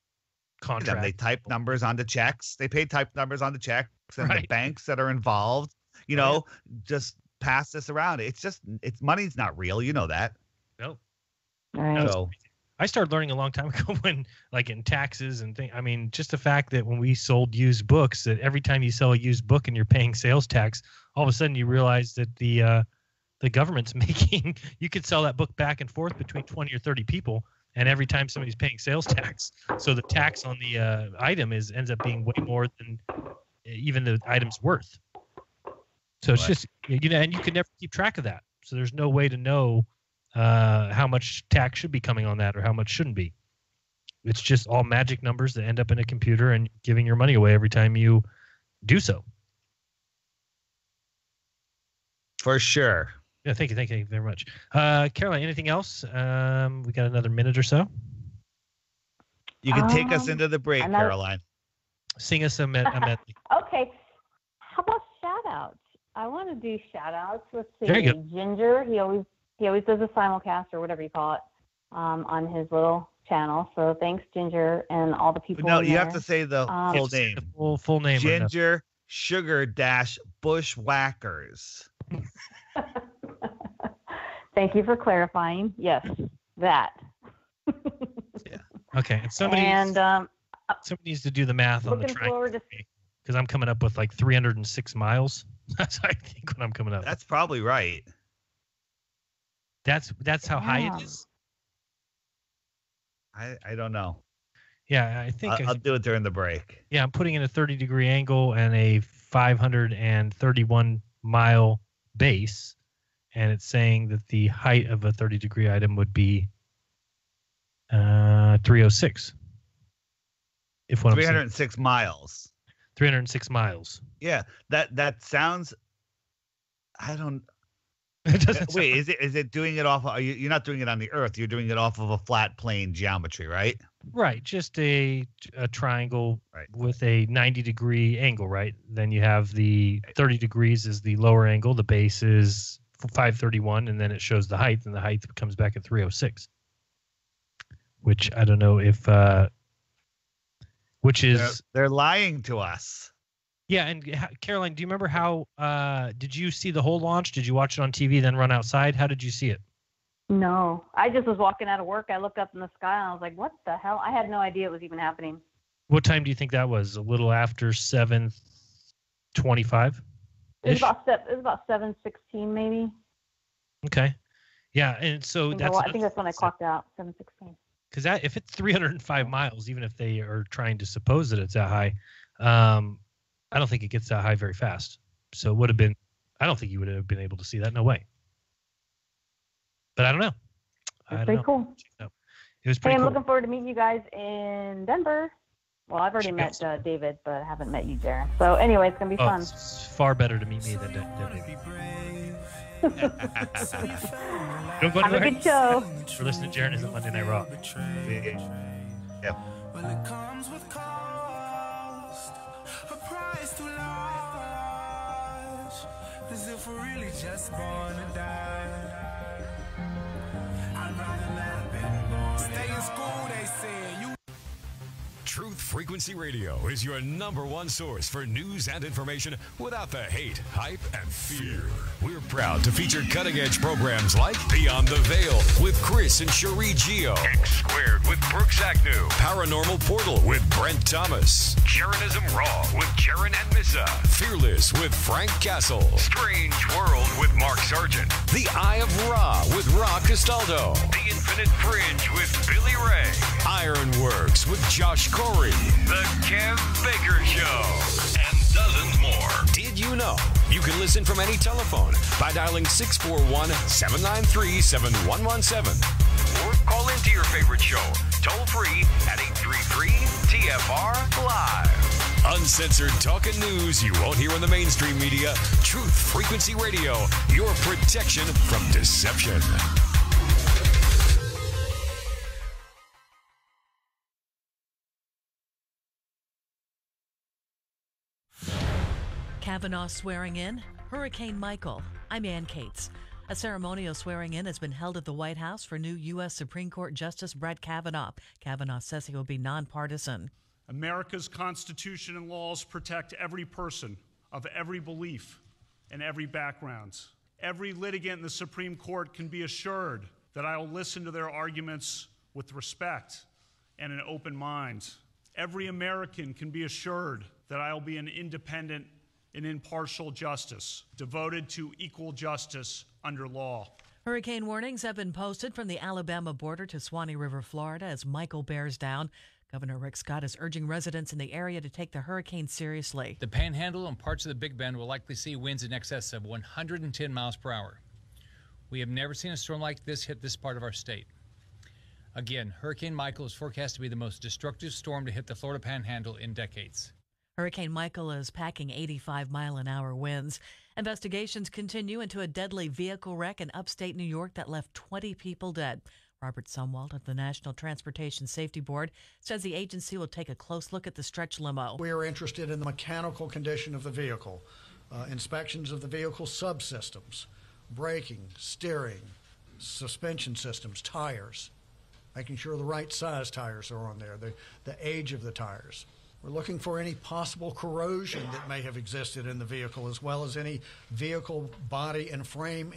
contract. Them. They type numbers onto checks. They pay type numbers onto checks, and the banks that are involved, just pass this around. It's money's not real. You know that. No. Right. So I started learning a long time ago when, like in taxes and things. I mean, just the fact that when we sold used books, that every time you sell a used book and you're paying sales tax, all of a sudden you realize that the government's making. You could sell that book back and forth between 20 or 30 people, and every time somebody's paying sales tax, so the tax on the item ends up being way more than even the item's worth. So it's just and you can never keep track of that. So there's no way to know how much tax should be coming on that or how much shouldn't be. It's just all magic numbers that end up in a computer and giving your money away every time you do so. For sure. Yeah, thank you very much. Caroline, anything else? We got another minute or so. You can take us into the break, Caroline. Sing us a medley. Okay. How about shout-outs? I want to do shout-outs. Let's see. There you go. Ginger, he always does a simulcast or whatever you call it on his little channel. So thanks, Ginger, and all the people. No, in you there. have to say the full name. The full name. Ginger Sugar Bushwhackers. Thank you for clarifying. Yes, that. Yeah. Okay. And somebody needs to do the math on the track because I'm coming up with like 306 miles. That's I think what I'm coming up. That's probably right. That's how high it is. I don't know. Yeah, I think I'll do it during the break. Yeah, I'm putting in a 30-degree angle and a 531 mile base, and it's saying that the height of a 30-degree item would be 306. If what 306 miles. 306 miles. Yeah, that sounds. I don't. It doesn't. Wait, is it doing it off? You're not doing it on the Earth. You're doing it off of a flat plane geometry, right? Right, just a triangle with a 90-degree angle, right? Then you have the 30 degrees is the lower angle. The base is 531, and then it shows the height, and the height comes back at 306. Which I don't know if. Which is they're lying to us. Yeah, and Caroline, do you remember how? Did you see the whole launch? Did you watch it on TV, then run outside? How did you see it? No, I just was walking out of work. I looked up in the sky and I was like, "What the hell?" I had no idea it was even happening. What time do you think that was? A little after 7:25. It was about 7:16 maybe. Okay, yeah, and so I think that's when I clocked out. 7:16. Because if it's 305 miles, even if they are trying to suppose that it's that high, I don't think it gets that high very fast. So it would have been. I don't think you would have been able to see that. No way. But I don't know. It's pretty cool. It was pretty cool. I'm looking forward to meeting you guys in Denver. Well, I've already met David, but I haven't met you, Jeran. So anyway, it's going to be fun. It's far better to meet me than David. Have a good show. We're listening to Jeranism Monday Night Raw. Yep. Well, it comes with cost, a price too large, as if we're really just born to die. I Stay in school, they said. You Truth Frequency Radio is your #1 source for news and information without the hate, hype, and fear. We're proud to feature cutting-edge programs like Beyond the Veil with Chris and Cherie Geo, X Squared with Brooks Agnew, Paranormal Portal with Brent Thomas, Jeranism RAW with Jeran and Missa, Fearless with Frank Castle, Strange World with Mark Sargent, The Eye of Ra with Ra Castaldo, The Infinite Fringe with Billy Ray, Ironworks with Josh Corey, The Kev Baker Show, and dozens more. Did you know you can listen from any telephone by dialing 641-793-7117 or call into your favorite show toll free at 833-TFR Live. Uncensored talk and news you won't hear in the mainstream media. Truth Frequency Radio, your protection from deception. Kavanaugh swearing in, Hurricane Michael. I'm Ann Cates. A ceremonial swearing-in has been held at the White House for new U.S. Supreme Court Justice Brett Kavanaugh. Kavanaugh says he will be nonpartisan. America's Constitution and laws protect every person of every belief and every background. Every litigant in the Supreme Court can be assured that I will listen to their arguments with respect and an open mind. Every American can be assured that I will be an independent and impartial justice, devoted to equal justice under law. Hurricane warnings have been posted from the Alabama border to Swanee River, Florida, as Michael bears down. Governor Rick Scott is urging residents in the area to take the hurricane seriously. The Panhandle and parts of the Big Bend will likely see winds in excess of 110 miles per hour. We have never seen a storm like this hit this part of our state. Again, Hurricane Michael is forecast to be the most destructive storm to hit the Florida Panhandle in decades. Hurricane Michael is packing 85-mile-an-hour winds. Investigations continue into a deadly vehicle wreck in upstate New York that left 20 people dead. Robert Sumwalt of the National Transportation Safety Board says the agency will take a close look at the stretch limo. We are interested in the mechanical condition of the vehicle, inspections of the vehicle subsystems, braking, steering, suspension systems, tires, making sure the right size tires are on there, the age of the tires. We're looking for any possible corrosion that may have existed in the vehicle, as well as any vehicle body and frame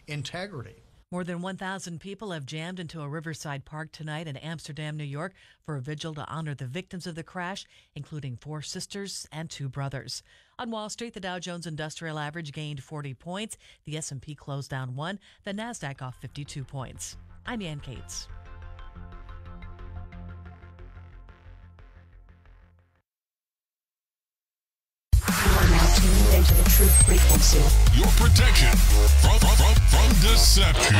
integrity. More than 1,000 people have jammed into a riverside park tonight in Amsterdam, New York, for a vigil to honor the victims of the crash, including 4 sisters and 2 brothers. On Wall Street, the Dow Jones Industrial Average gained 40 points. The S&P closed down 1. The Nasdaq off 52 points. I'm Ann Cates. Into the truth frequency. Your protection from deception.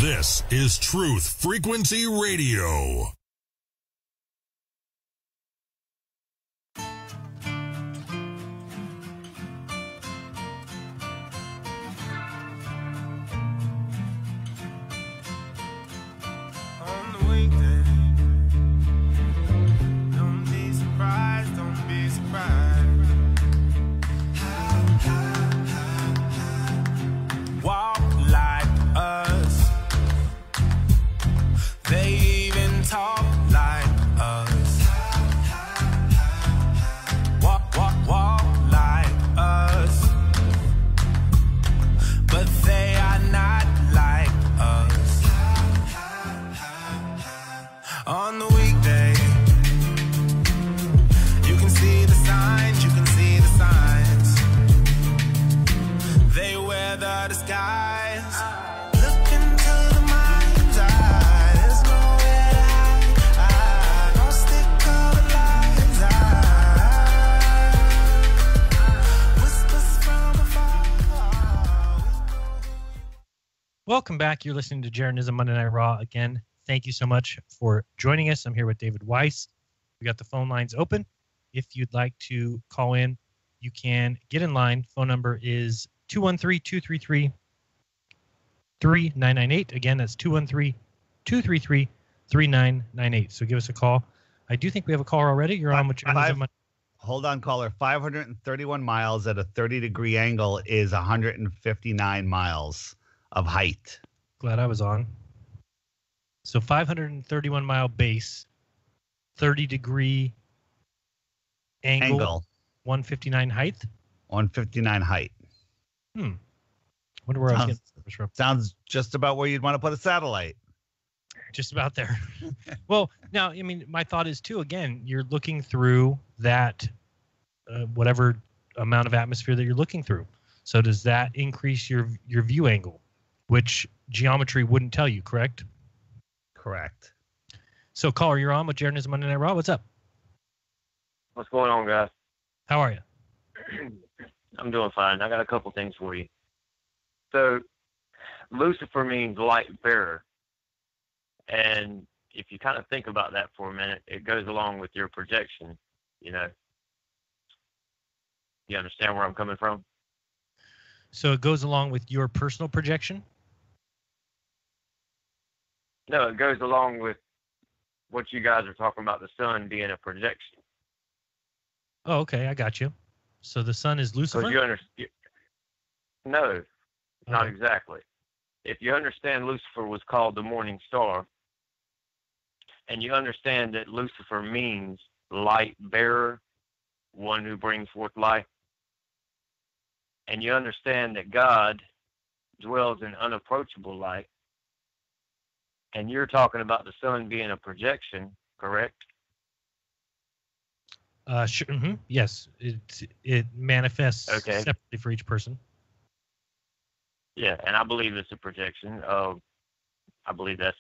This is Truth Frequency Radio. on the weekday. Don't be surprised, don't be surprised. Walk like us. They even talk like us. Walk like us. But they are not like us. On the weekday, you can see the signs, you can see the signs. They wear the disguise. Look into the mind's eye. There's nowhere to hide. Don't stick all the lies. Whispers from afar. Welcome back. You're listening to Jeranism Monday Night Raw again. Thank you so much for joining us. I'm here with David Weiss. We got the phone lines open. If you'd like to call in, you can get in line. Phone number is 213-233-3998. Again, that's 213-233-3998. So give us a call. I do think we have a caller already. You're on with Jeranism. Hold on, caller. 531 miles at a 30-degree angle is 159 miles of height. Glad I was on. So 531 mile base, 30-degree angle, 159 height. 159 height. Wonder where I was getting this from. Sounds just about where you'd want to put a satellite. Just about there. Well, now, I mean, my thought is too, again, you're looking through that whatever amount of atmosphere that you're looking through. So does that increase your view angle, which geometry wouldn't tell you, correct? Correct. So, caller, you're on with Jeranism Monday Night Raw. What's up? What's going on, guys? How are you? I'm doing fine. I got a couple things for you. So, Lucifer means light bearer. And if you kind of think about that for a minute, it goes along with your projection, you know. You understand where I'm coming from? So it goes along with your personal projection? No, it goes along with what you guys are talking about, the sun being a projection. Oh, okay, I got you. So the sun is Lucifer? Because you understand. No, not exactly. If you understand Lucifer was called the morning star, and you understand that Lucifer means light bearer, one who brings forth light, and you understand that God dwells in unapproachable light, and you're talking about the sun being a projection, correct? Sure. Yes, it manifests separately for each person. Yeah, and I believe it's a projection. I believe that's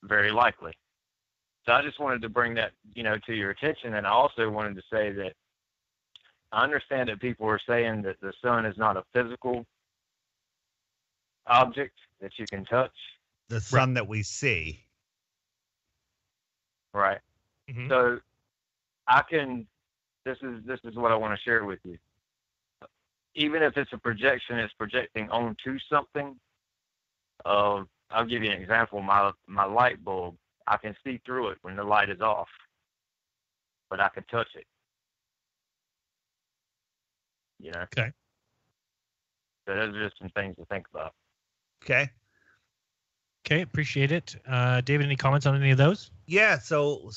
very likely. So I just wanted to bring that, to your attention, and I also wanted to say that I understand that people are saying that the sun is not a physical object that you can touch. The sun that we see. Right. Mm-hmm. So this is what I want to share with you. Even if it's a projection, it's projecting onto something. I'll give you an example. My light bulb, I can see through it when the light is off, but I can touch it. Okay. So those are just some things to think about. Okay. Okay, appreciate it. David, any comments on any of those? Yeah, so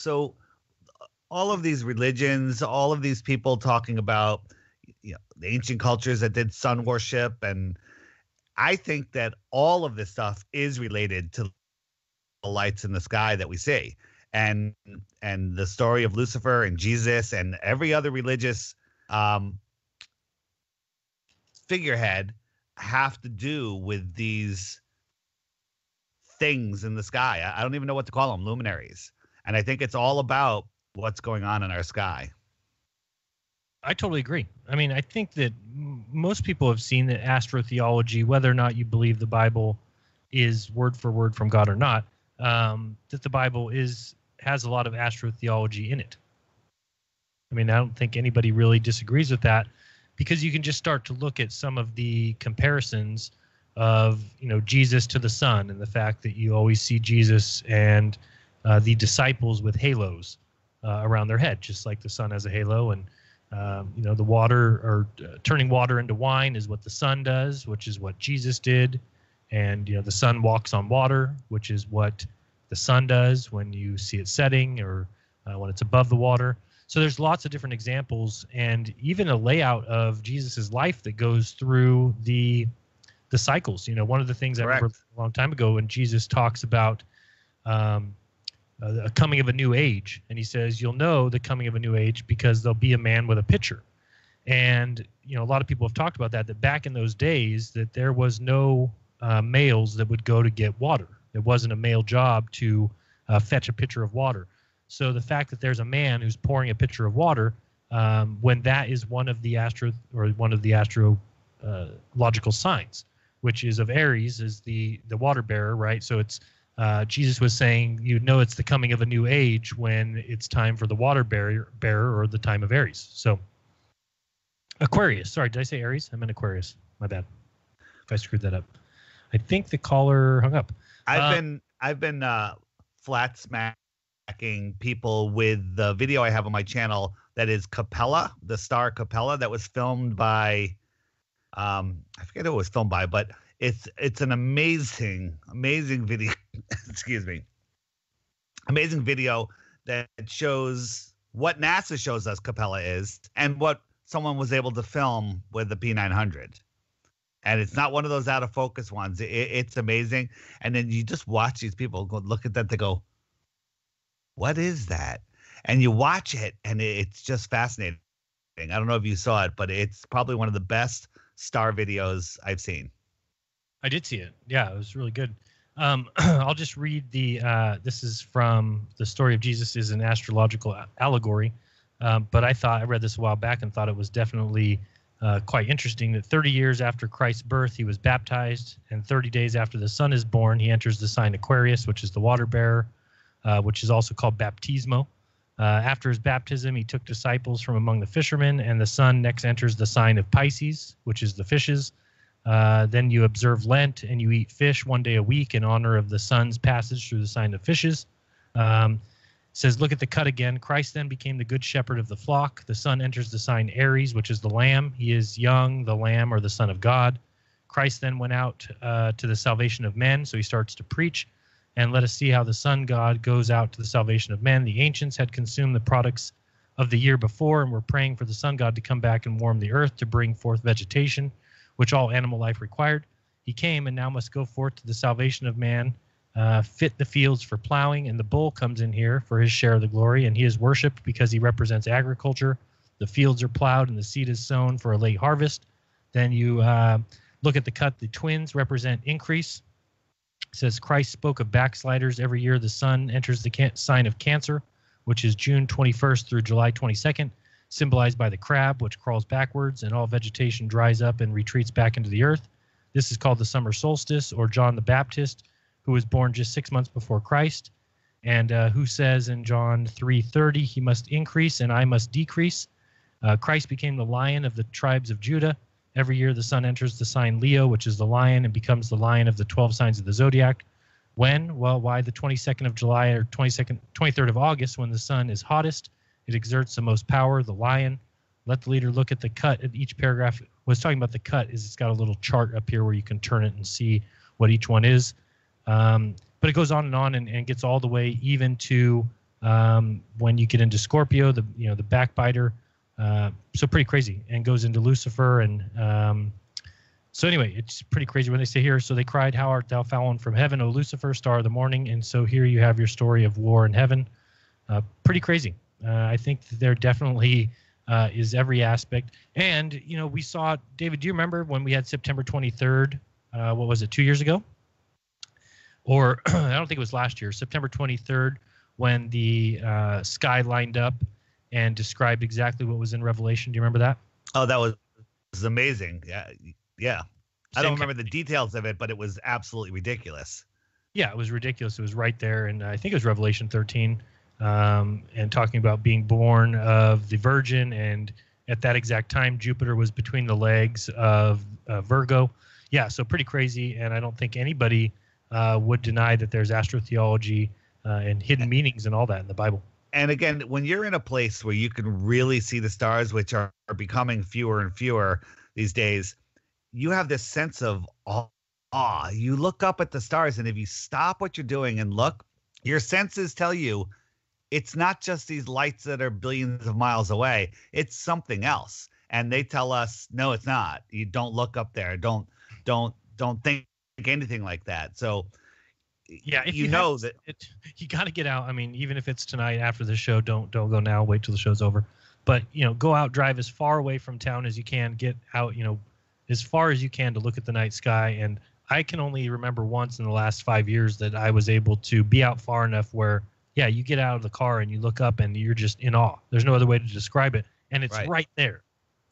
all of these religions, all of these people talking about the ancient cultures that did sun worship, and I think that all of this stuff is related to the lights in the sky that we see, and the story of Lucifer and Jesus and every other religious figurehead have to do with these things in the sky. I don't even know what to call them, luminaries. And I think it's all about what's going on in our sky. I totally agree. I mean, I think that most people have seen that astrotheology, whether or not you believe the Bible is word for word from God or not, that the Bible has a lot of astrotheology in it. I mean, I don't think anybody really disagrees with that, because you can just start to look at some of the comparisons of, Jesus to the sun, and the fact that you always see Jesus and the disciples with halos around their head, just like the sun has a halo. And the water, or turning water into wine, is what the sun does, which is what Jesus did. And the sun walks on water, which is what the sun does when you see it setting, or when it's above the water. So there's lots of different examples, and even a layout of Jesus's life that goes through the cycles. One of the things I remember a long time ago when Jesus talks about a coming of a new age, and he says, you'll know the coming of a new age because there'll be a man with a pitcher. And a lot of people have talked about that back in those days, that there was no males that would go to get water. It wasn't a male job to fetch a pitcher of water. So the fact that there's a man who's pouring a pitcher of water, when that is one of the astrological signs, which is of Aries, is the water bearer, right? So it's Jesus was saying, it's the coming of a new age when it's time for the water bearer, or the time of Aries. So Aquarius. Sorry, did I say Aries? I meant Aquarius. My bad. If I screwed that up. I think the caller hung up. I've been flat smacking people with the video I have on my channel that is Capella, the star Capella, that was filmed by I forget who it was filmed by, but It's an amazing video. Excuse me. Amazing video that shows what NASA shows us Capella is and what someone was able to film with the P900. And it's not one of those out of focus ones. It's amazing. And then you just watch these people go look at that. They go, what is that? And you watch it and it's just fascinating. I don't know if you saw it, but it's probably one of the best star videos I've seen. I did see it. Yeah, it was really good. I'll just read this is from The Story of Jesus is an Astrological Allegory. But I read this a while back and thought it was definitely quite interesting that 30 years after Christ's birth, he was baptized, and 30 days after the sun is born, he enters the sign Aquarius, which is the water bearer, which is also called baptismo. After his baptism, he took disciples from among the fishermen, and the sun next enters the sign of Pisces, which is the fishes. Then you observe Lent, and you eat fish one day a week in honor of the sun's passage through the sign of fishes. Says, look at the cut again. Christ then became the good shepherd of the flock. The sun enters the sign Aries, which is the lamb. He is young, the lamb, or the son of God. Christ then went out to the salvation of men, so he starts to preach. And let us see how the sun god goes out to the salvation of men. The ancients had consumed the products of the year before and were praying for the sun god to come back and warm the earth to bring forth vegetation, which all animal life required. He came and now must go forth to the salvation of man, fit the fields for plowing, and the bull comes in here for his share of the glory, and he is worshipped because he represents agriculture. The fields are plowed and the seed is sown for a late harvest. Then you look at the cut. The twins represent increase. It says Christ spoke of backsliders. Every year the sun enters the sign of Cancer, which is June 21st through July 22nd, symbolized by the crab, which crawls backwards, and all vegetation dries up and retreats back into the earth. This is called the summer solstice, or John the Baptist, who was born just 6 months before Christ, and who says in John 3:30, he must increase and I must decrease. Christ became the lion of the tribes of Judah. Every year the sun enters the sign Leo, which is the lion, and becomes the lion of the 12 signs of the zodiac. When? Well, why the 22nd of July or 23rd of August, when the sun is hottest, it exerts the most power, the lion. Let the leader look at the cut at each paragraph. What's talking about the cut is it's got a little chart up here where you can turn it and see what each one is. But it goes on and gets all the way even to when you get into Scorpio, the backbiter. So pretty crazy, and goes into Lucifer. And so anyway, it's pretty crazy when they say here, so they cried, how art thou fallen from heaven, O Lucifer, star of the morning? And so here you have your story of war in heaven. Pretty crazy. I think that there definitely is every aspect. And, we saw, David, do you remember when we had September 23rd? What was it, 2 years ago? Or I don't think it was last year, September 23rd, when the sky lined up and described exactly what was in Revelation. Do you remember that? Oh, that was amazing. Yeah. I don't remember the details of it, but it was absolutely ridiculous. Yeah, it was ridiculous. It was right there. And I think it was Revelation 13, and talking about being born of the Virgin. And at that exact time, Jupiter was between the legs of Virgo. Yeah, so pretty crazy. And I don't think anybody would deny that there's astrotheology and hidden meanings and all that in the Bible. And again, when you're in a place where you can really see the stars, which are becoming fewer and fewer these days, you have this sense of awe. You look up at the stars, and if you stop what you're doing and look, your senses tell you it's not just these lights that are billions of miles away. It's something else. And they tell us, no, it's not. You don't look up there. Don't think anything like that. So yeah, if you know that you got to get out. I mean, even if it's tonight after the show, don't go now. Wait till the show's over. But go out, drive as far away from town as you can. Get out, as far as you can to look at the night sky. And I can only remember once in the last 5 years that I was able to be out far enough where, yeah, you get out of the car and you look up and you're just in awe. There's no other way to describe it, and it's right there.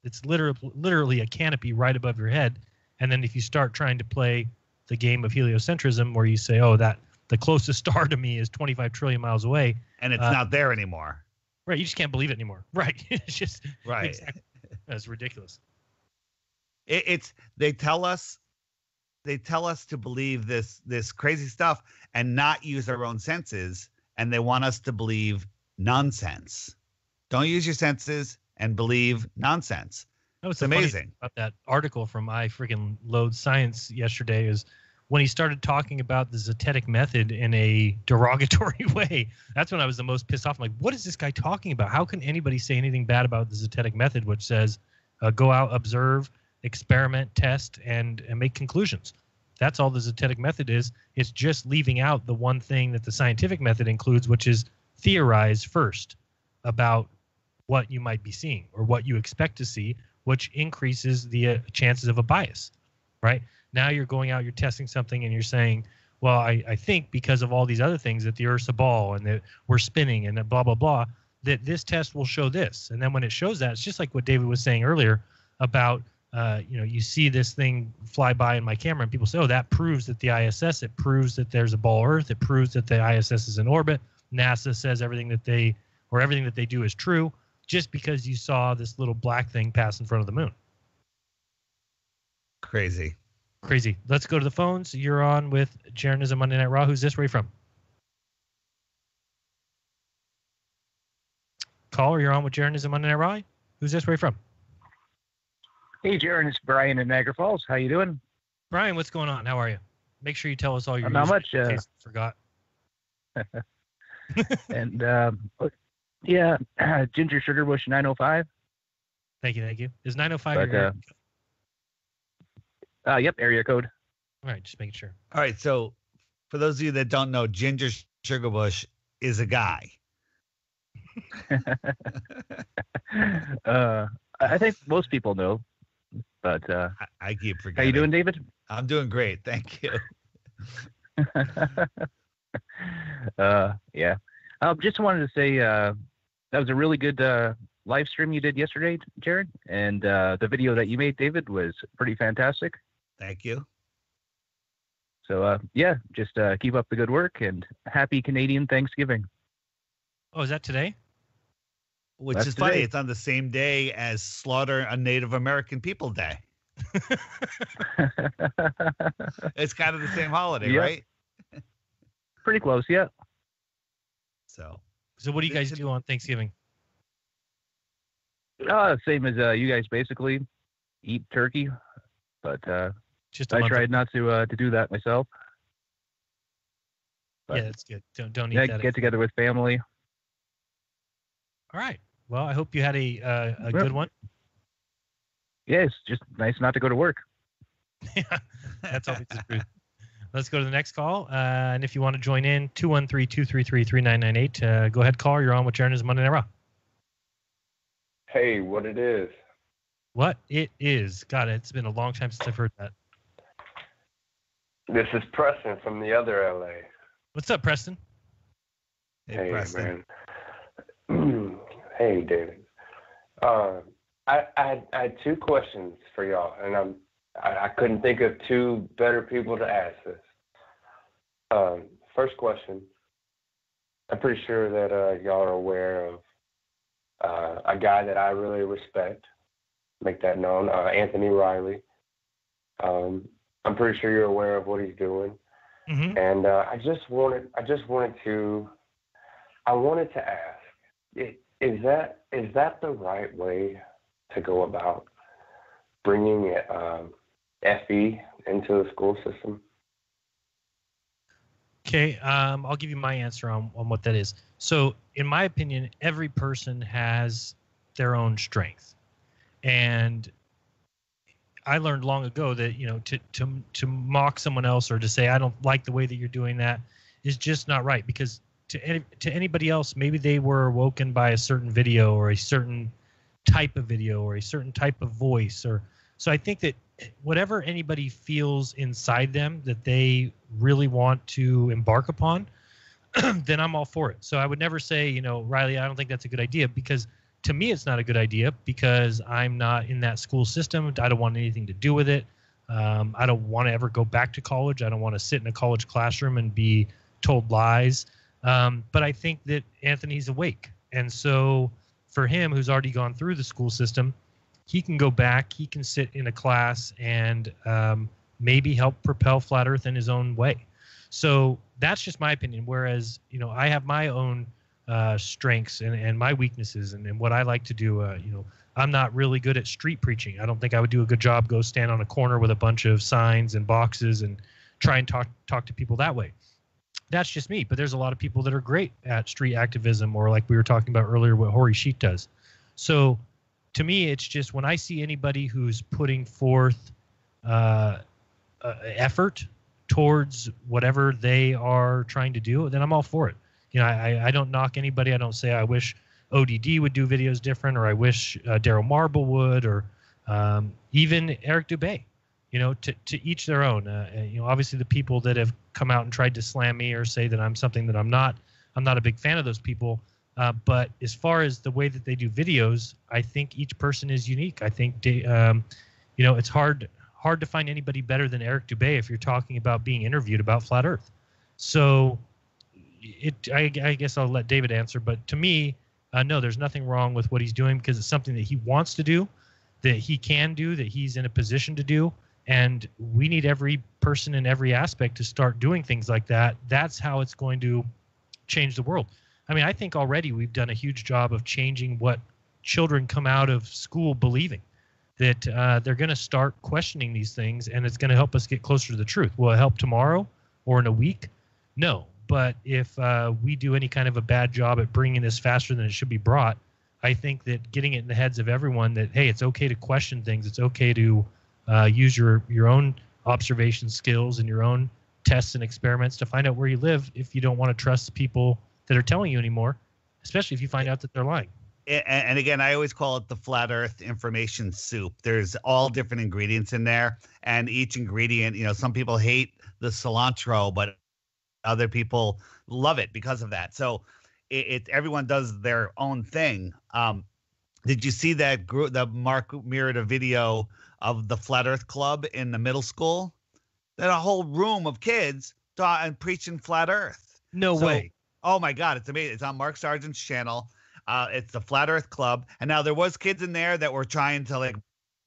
It's literally a canopy right above your head. And then if you start trying to play the game of heliocentrism, where you say, oh, that the closest star to me is 25 trillion miles away, and it's not there anymore. Right. You just can't believe it anymore. Right. It's just right. Exactly. That's ridiculous. They tell us to believe this crazy stuff and not use our own senses. And they want us to believe nonsense. Don't use your senses and believe nonsense. That was It's amazing. About that article from I freaking Load Science yesterday is when he started talking about the Zetetic method in a derogatory way. That's when I was the most pissed off. I'm like, what is this guy talking about? How can anybody say anything bad about the Zetetic method, which says go out, observe, experiment, test, and make conclusions? That's all the Zetetic method is. It's just leaving out the one thing that the scientific method includes, which is theorize first about what you might be seeing or what you expect to see, which increases the chances of a bias, right? Now you're going out, you're testing something, and you're saying, well, I think because of all these other things that the Earth's a ball and that we're spinning and that blah, blah, blah, that this test will show this. And then when it shows that, it's just like what David was saying earlier about, you see this thing fly by in my camera and people say, oh, that proves that the ISS, it proves that there's a ball Earth, it proves that the ISS is in orbit. NASA says everything that they do is true just because you saw this little black thing pass in front of the moon. Crazy. Let's go to the phones. You're on with Jeranism Monday Night Raw. Who's this? Where are you from? Caller, you're on with Jeranism Monday Night Raw. Who's this? Where are you from? Hey, Jeran, it's Brian in Niagara Falls. How you doing? Brian, what's going on? How are you? Make sure you tell us all your Not much. in case I forgot. And Ginger Sugar Bush 905. Thank you. Is 905 your Yep, area code. All right, just making sure. All right, so for those of you that don't know, Ginger Sugarbush is a guy. I think most people know, but I keep forgetting. How you doing, David? I'm doing great, thank you. Yeah. Just wanted to say that was a really good live stream you did yesterday, Jeran, and the video that you made, David, was pretty fantastic. Thank you. So, just keep up the good work and happy Canadian Thanksgiving. Oh, is that today? Which That's is funny. today. It's on the same day as Slaughter a Native American People Day. It's kind of the same holiday, Yep. right? Pretty close, yeah. So what do you guys do on Thanksgiving? Same as you guys basically eat turkey, but Just a I month tried not to do that myself. Yeah, that's good. Don't eat that. Get together with family. All right. Well, I hope you had a good one. Yeah, it's just nice not to go to work. Yeah, that's always the truth. Let's go to the next call. And if you want to join in, 213-233-3998. Go ahead, caller. You're on with Jeranism Monday Night Raw. Hey, what it is? What it is. God, it's been a long time since I've heard that. This is Preston from the other LA. What's up, Preston? Hey Preston. man. Hey, David. I had two questions for y'all, and I couldn't think of two better people to ask this. First question. I'm pretty sure that y'all are aware of a guy that I really respect. Make that known. Anthony Riley. I'm pretty sure you're aware of what he's doing. Mm-hmm. And I wanted to ask, is that the right way to go about bringing FE into the school system? Okay, I'll give you my answer on what that is. So, in my opinion, every person has their own strength. And I learned long ago that, to mock someone else or to say, I don't like the way that you're doing that is just not right. Because to anybody else, maybe they were awoken by a certain video or a certain type of video or a certain type of voice. So I think that whatever anybody feels inside them that they really want to embark upon, then I'm all for it. So I would never say, Riley, I don't think that's a good idea, because to me, it's not a good idea because I'm not in that school system. I don't want anything to do with it. I don't want to ever go back to college. I don't want to sit in a college classroom and be told lies. But I think that Anthony's awake. And so for him, who's already gone through the school system, he can go back, he can sit in a class and maybe help propel Flat Earth in his own way. So that's just my opinion. Whereas, I have my own strengths and my weaknesses and what I like to do. I'm not really good at street preaching. I don't think I would do a good job go stand on a corner with a bunch of signs and boxes and try and talk to people that way. That's just me. But there's a lot of people that are great at street activism, or like we were talking about earlier, what Hori Sheet does. So to me, it's just when I see anybody who's putting forth effort towards whatever they are trying to do, then I'm all for it. You know, I don't knock anybody. I don't say I wish ODD would do videos different, or I wish Daryl Marble would, or even Eric Dubé. You know, to each their own. You know, obviously the people that have come out and tried to slam me or say that I'm something that I'm not a big fan of those people. But as far as the way that they do videos, I think each person is unique. I think you know, it's hard to find anybody better than Eric Dubé if you're talking about being interviewed about flat Earth. So I guess I'll let David answer, but to me, no, there's nothing wrong with what he's doing, because it's something that he wants to do, that he can do, that he's in a position to do. And we need every person in every aspect to start doing things like that. That's how it's going to change the world. I mean, I think already we've done a huge job of changing what children come out of school believing, that they're going to start questioning these things, and it's going to help us get closer to the truth. Will it help tomorrow or in a week? No. But if we do any kind of a bad job at bringing this faster than it should be brought, I think that getting it in the heads of everyone that, hey, it's okay to question things. It's okay to use your own observation skills and your own tests and experiments to find out where you live if you don't want to trust people that are telling you anymore, especially if you find out that they're lying. And again, I always call it the flat Earth information soup. There's all different ingredients in there, and each ingredient, you know, some people hate the cilantro, but other people love it because of that. So everyone does their own thing. Did you see that group that Mark mirrored a video of the Flat Earth Club in the middle school? That a whole room of kids and preaching flat Earth. No way. Oh my God, it's amazing. It's on Mark Sargent's channel. It's the Flat Earth Club. And now there was kids in there that were trying to like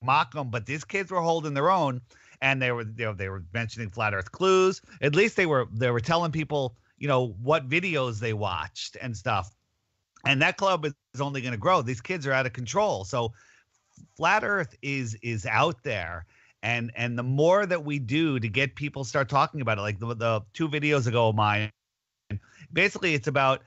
mock them, but these kids were holding their own, and they were mentioning flat Earth clues. At least they were telling people, you know, what videos they watched and stuff. And that club is only going to grow. These kids are out of control. So flat Earth is out there. And the more that we do to get people start talking about it, like the 2 videos ago of mine, basically it's about,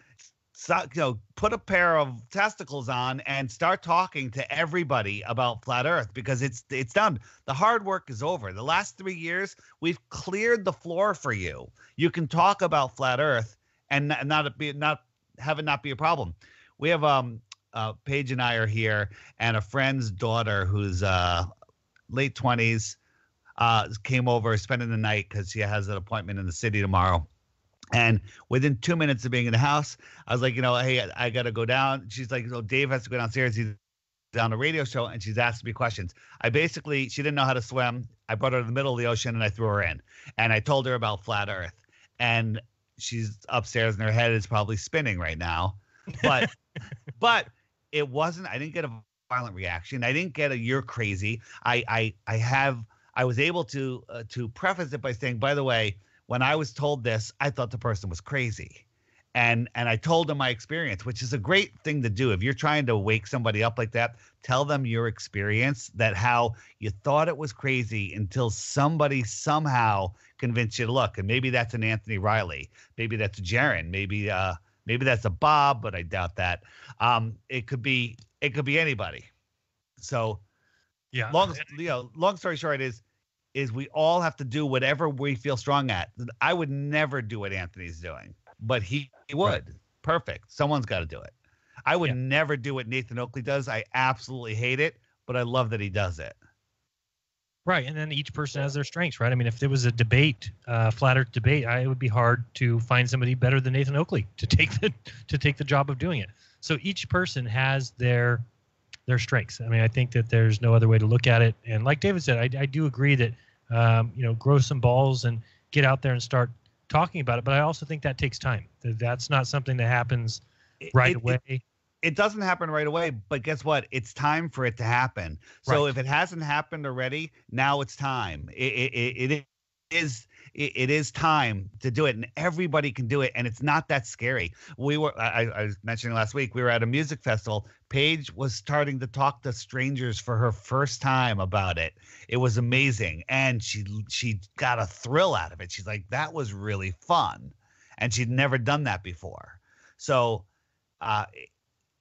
you know, put a pair of testicles on and start talking to everybody about flat Earth, because it's done. The hard work is over. The last 3 years, we've cleared the floor for you. You can talk about flat Earth and not be a problem. We have Paige and I are here, and a friend's daughter who's late 20s came over, spending the night because she has an appointment in the city tomorrow. And within 2 minutes of being in the house, I was like, you know, hey, I got to go down. She's like, oh, Dave has to go downstairs. He's on a radio show, and she's asking me questions. She didn't know how to swim. I brought her to the middle of the ocean, and I threw her in. And I told her about flat Earth. And she's upstairs, and her head is probably spinning right now. But it wasn't, I didn't get a violent reaction. I didn't get a "you're crazy." I was able to preface it by saying, by the way, when I was told this, I thought the person was crazy. And I told them my experience, which is a great thing to do. If you're trying to wake somebody up like that, tell them your experience, that how you thought it was crazy until somebody somehow convinced you to look. And maybe that's an Anthony Riley. Maybe that's a Jeran. Maybe that's a Bob, but I doubt that. It could be anybody. So yeah. Long story short is we all have to do whatever we feel strong at. I would never do what Anthony's doing, but he would. Right. Perfect. Someone's got to do it. I would never do what Nathan Oakley does. I absolutely hate it, but I love that he does it. Right, and then each person has their strengths, right? I mean, if there was a debate, flat Earth debate, it would be hard to find somebody better than Nathan Oakley to take the job of doing it. So each person has their strengths. I mean, I think that there's no other way to look at it. And like David said, I do agree that grow some balls and get out there and start talking about it. But I also think that takes time. That's not something that happens right away. It doesn't happen right away, but guess what? It's time for it to happen. So if it hasn't happened already, now it's time. It is time to do it, and everybody can do it, and it's not that scary. I was mentioning last week, we were at a music festival. Paige was starting to talk to strangers for her first time about it. It was amazing. And she got a thrill out of it. She's like, that was really fun. And she'd never done that before. So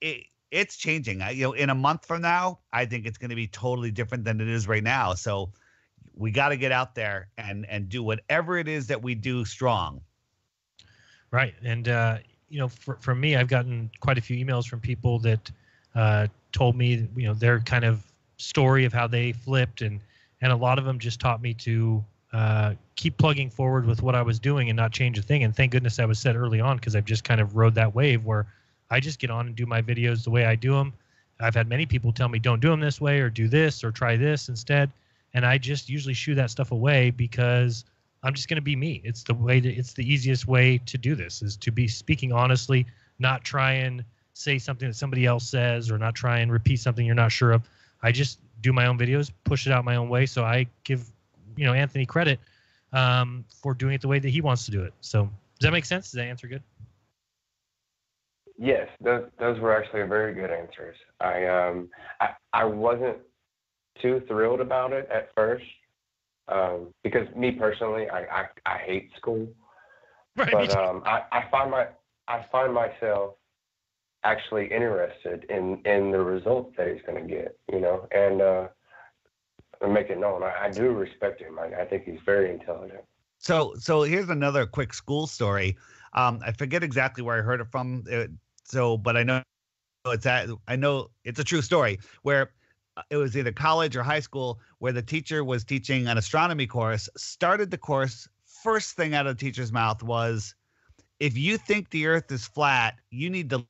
it's changing. In a month from now, I think it's going to be totally different than it is right now. So we got to get out there and do whatever it is that we do strong. Right. And, for me, I've gotten quite a few emails from people that told me, their kind of story of how they flipped. And a lot of them just taught me to keep plugging forward with what I was doing and not change a thing. And thank goodness I was set early on, because I've just kind of rode that wave where I just get on and do my videos the way I do them. I've had many people tell me, don't do them this way, or do this, or try this instead. And I just usually shoo that stuff away, because I'm just going to be me. It's the easiest way to do this, is to be speaking honestly, not try and say something that somebody else says, or not try and repeat something you're not sure of. I just do my own videos, push it out my own way. So I give, Anthony credit for doing it the way that he wants to do it. So does that make sense? Does that answer good? Yes, those were actually very good answers. I wasn't too thrilled about it at first, because me personally, I hate school. Right. But I find myself actually interested in the results that he's going to get, and make it known. I do respect him. I think he's very intelligent. So here's another quick school story. I forget exactly where I heard it from. But I know it's a true story, where it was either college or high school, where the teacher was teaching an astronomy course, started the course. First thing out of the teacher's mouth was, if you think the earth is flat, you need to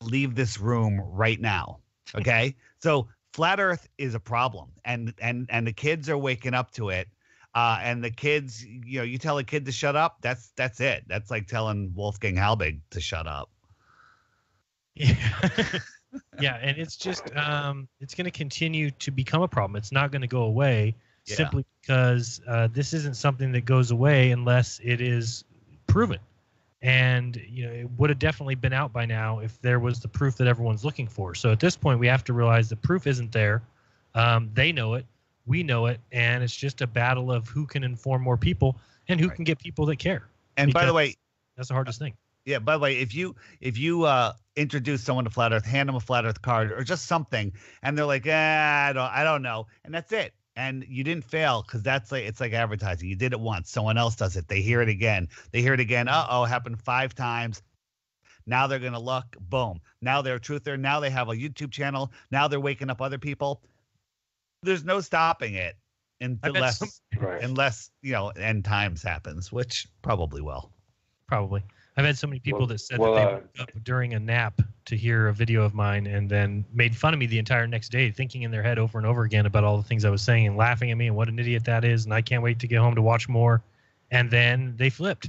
leave this room right now. Okay. So flat earth is a problem, and the kids are waking up to it. And the kids, you tell a kid to shut up, that's it. That's like telling Wolfgang Halbig to shut up. Yeah. Yeah. And it's just, it's going to continue to become a problem. It's not going to go away simply because this isn't something that goes away unless it is proven. And, it would have definitely been out by now if there was the proof that everyone's looking for. So at this point, we have to realize the proof isn't there. They know it. We know it. And it's just a battle of who can inform more people and who can get people that care. And by the way, that's the hardest thing. Yeah. By the way, if you introduce someone to flat earth, hand them a flat earth card or just something, and they're like, I don't know. And that's it. And you didn't fail, because it's like advertising. You did it once. Someone else does it. They hear it again. Uh-oh, happened 5 times. Now they're going to look. Boom. Now they're a truther. Now they have a YouTube channel. Now they're waking up other people. There's no stopping it unless end times happens, which probably will. Probably. I've had so many people that said that they woke up during a nap to hear a video of mine and then made fun of me the entire next day, thinking in their head over and over again about all the things I was saying and laughing at me and what an idiot that is. And I can't wait to get home to watch more. And then they flipped.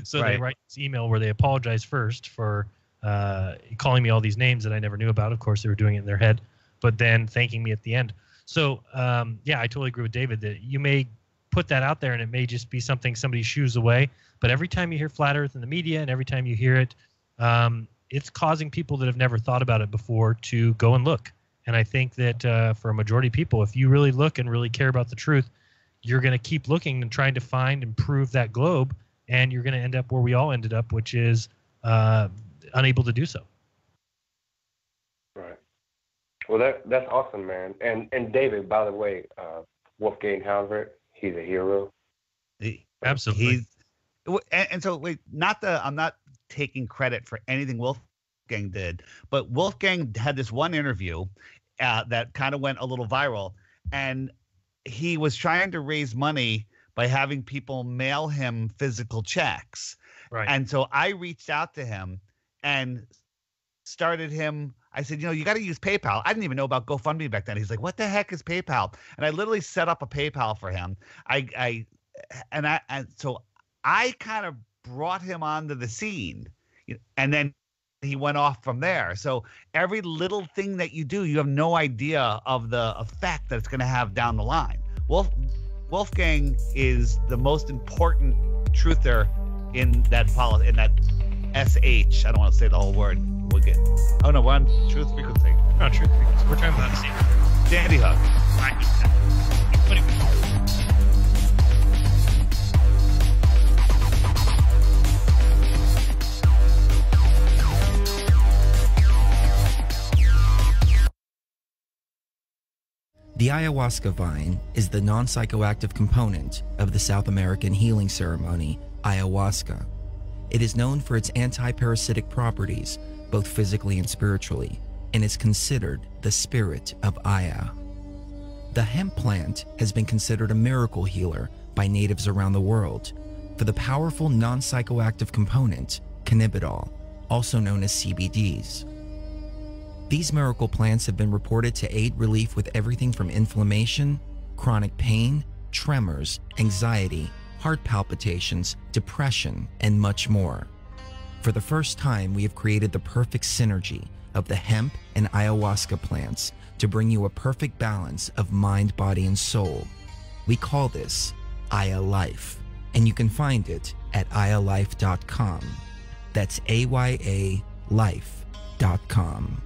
So they write this email where they apologize first for calling me all these names that I never knew about. Of course, they were doing it in their head, but then thanking me at the end. So, I totally agree with David that you may put that out there and it may just be something somebody shoos away. But every time you hear flat earth in the media and every time you hear it, it's causing people that have never thought about it before to go and look. And I think that for a majority of people, if you really look and really care about the truth, you're going to keep looking and trying to find and prove that globe. And you're going to end up where we all ended up, which is unable to do so. Right. Well, that's awesome, man. And David, by the way, Wolfgang Halbert, he's a hero. Absolutely. And so wait, I'm not taking credit for anything Wolfgang did, but Wolfgang had this one interview that kind of went a little viral, and he was trying to raise money by having people mail him physical checks. Right. And so I reached out to him and started him. I said, you got to use PayPal. I didn't even know about GoFundMe back then. He's like, what the heck is PayPal? And I literally set up a PayPal for him. So I kind of brought him onto the scene, and then he went off from there. So every little thing that you do, you have no idea of the effect that it's going to have down the line. Wolfgang is the most important truther in that SH, I don't want to say the whole word, we'll get. Oh no, we're on Truth Frequency. Oh, Truth Frequency. We're talking about the same. Dandy Hug. The ayahuasca vine is the non-psychoactive component of the South American healing ceremony, ayahuasca. It is known for its anti-parasitic properties, both physically and spiritually, and is considered the spirit of Aya. The hemp plant has been considered a miracle healer by natives around the world for the powerful non-psychoactive component, cannabidiol, also known as CBDs. These miracle plants have been reported to aid relief with everything from inflammation, chronic pain, tremors, anxiety, heart palpitations, depression, and much more. For the first time, we have created the perfect synergy of the hemp and ayahuasca plants to bring you a perfect balance of mind, body, and soul. We call this Aya Life, and you can find it at ayalife.com. That's AYA life.com.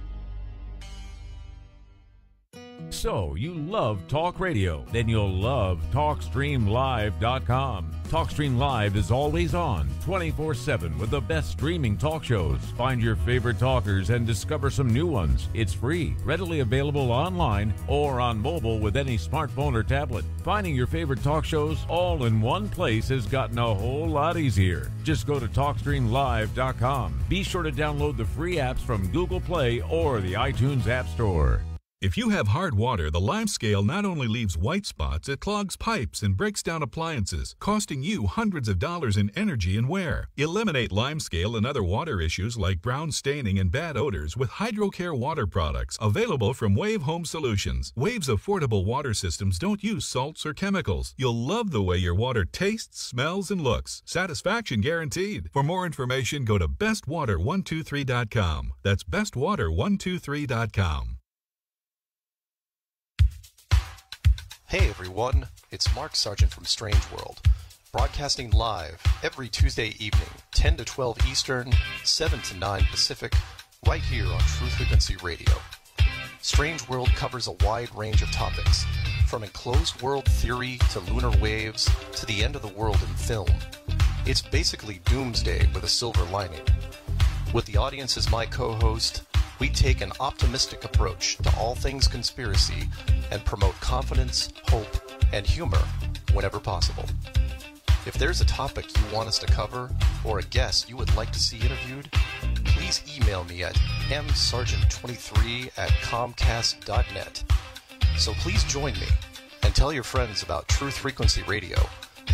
So, you love talk radio? Then you'll love TalkStreamLive.com. TalkStream Live is always on, 24/7 with the best streaming talk shows. Find your favorite talkers and discover some new ones. It's free, readily available online or on mobile with any smartphone or tablet. Finding your favorite talk shows all in one place has gotten a whole lot easier. Just go to TalkStreamLive.com. Be sure to download the free apps from Google Play or the iTunes App Store. If you have hard water, the Lime Scale not only leaves white spots, it clogs pipes and breaks down appliances, costing you hundreds of dollars in energy and wear. Eliminate Lime Scale and other water issues like brown staining and bad odors with HydroCare water products available from Wave Home Solutions. Wave's affordable water systems don't use salts or chemicals. You'll love the way your water tastes, smells, and looks. Satisfaction guaranteed. For more information, go to bestwater123.com. That's bestwater123.com. Hey everyone, it's Mark Sargent from Strange World, broadcasting live every Tuesday evening, 10 to 12 Eastern, 7 to 9 Pacific, right here on Truth Frequency Radio. Strange World covers a wide range of topics, from enclosed world theory to lunar waves to the end of the world in film. It's basically doomsday with a silver lining. With the audience as my co-host, we take an optimistic approach to all things conspiracy and promote confidence, hope, and humor whenever possible. If there's a topic you want us to cover or a guest you would like to see interviewed, please email me at msargent23@comcast.net. So please join me and tell your friends about Truth Frequency Radio,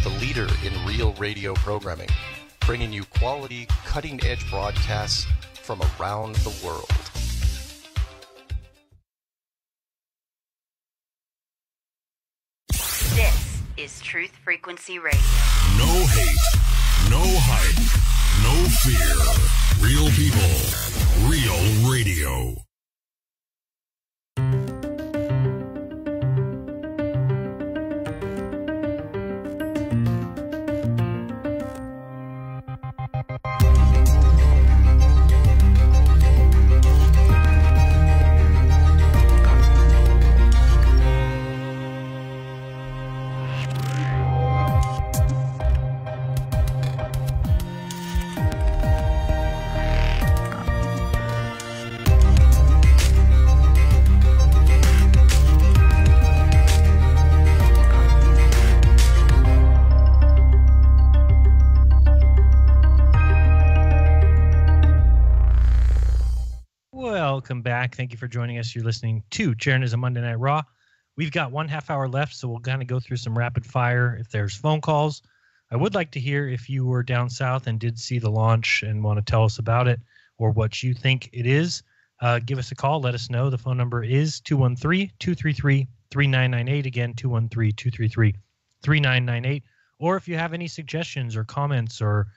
the leader in real radio programming, bringing you quality, cutting-edge broadcasts from around the world. This is Truth Frequency Radio. No hate, no hype, no fear. Real people, real radio. Welcome back. Thank you for joining us. You're listening to Jeranism Monday Night Raw. We've got 1/2 hour left, so we'll kind of go through some rapid fire. If there's phone calls, I would like to hear if you were down south and did see the launch and want to tell us about it or what you think it is. Give us a call. Let us know. The phone number is 213-233-3998. Again, 213-233-3998. Or if you have any suggestions or comments or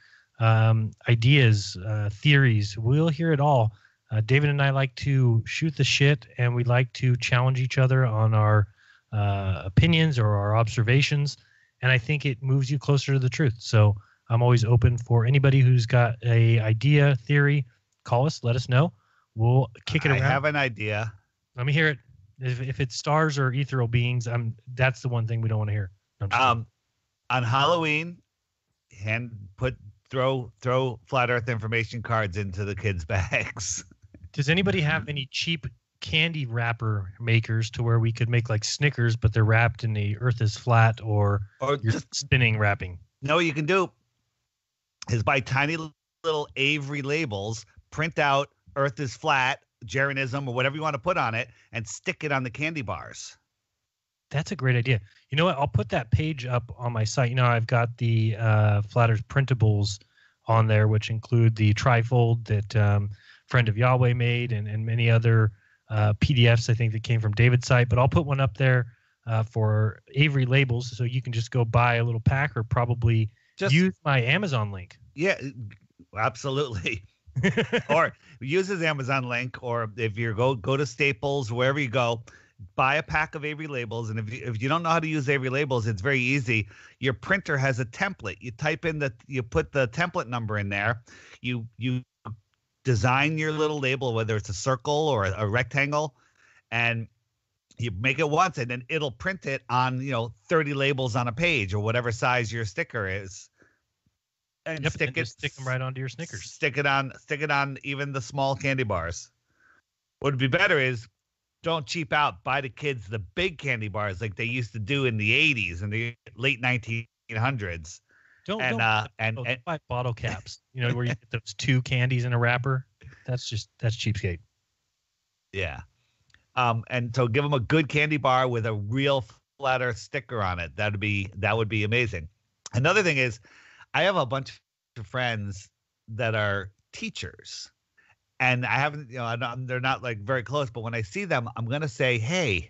ideas, theories, we'll hear it all. David and I like to shoot the shit, and we like to challenge each other on our opinions or our observations, and I think it moves you closer to the truth. So I'm always open for anybody who's got a idea, theory. Call us, let us know. We'll kick it around. I have an idea. Let me hear it. If it's stars or ethereal beings, that's the one thing we don't want to hear. On Halloween, throw flat Earth information cards into the kids' bags. Does anybody have any cheap candy wrapper makers to where we could make like Snickers, but they're wrapped in the Earth is flat or just spinning wrapping? No, you can do is buy tiny little Avery labels, print out Earth is flat, Jeranism, or whatever you want to put on it, and stick it on the candy bars. That's a great idea. You know what? I'll put that page up on my site. You know, I've got the Flat Earth printables on there, which include the trifold that Friend of Yahweh made and many other PDFs, I think, that came from David's site. But I'll put one up there for Avery labels, so you can just go buy a little pack or probably use my Amazon link. Yeah, absolutely. Or use his Amazon link, or if you go to Staples, wherever you go, buy a pack of Avery labels. And if you don't know how to use Avery labels, it's very easy. Your printer has a template. You type in you put the template number in there. You design your little label, whether it's a circle or a rectangle, and you make it once, and then it'll print it on 30 labels on a page or whatever size your sticker is. And stick them right onto your Snickers. Stick it on even the small candy bars. What would be better is don't cheap out. Buy the kids the big candy bars like they used to do in the 80s and the late 1900s. Don't buy bottle caps. Where you get those 2 candies in a wrapper. That's cheapskate. Yeah. And so give them a good candy bar with a real Flat Earth sticker on it. That would be amazing. Another thing is, I have a bunch of friends that are teachers, and I haven't, they're not like very close, but when I see them, I'm going to say, hey,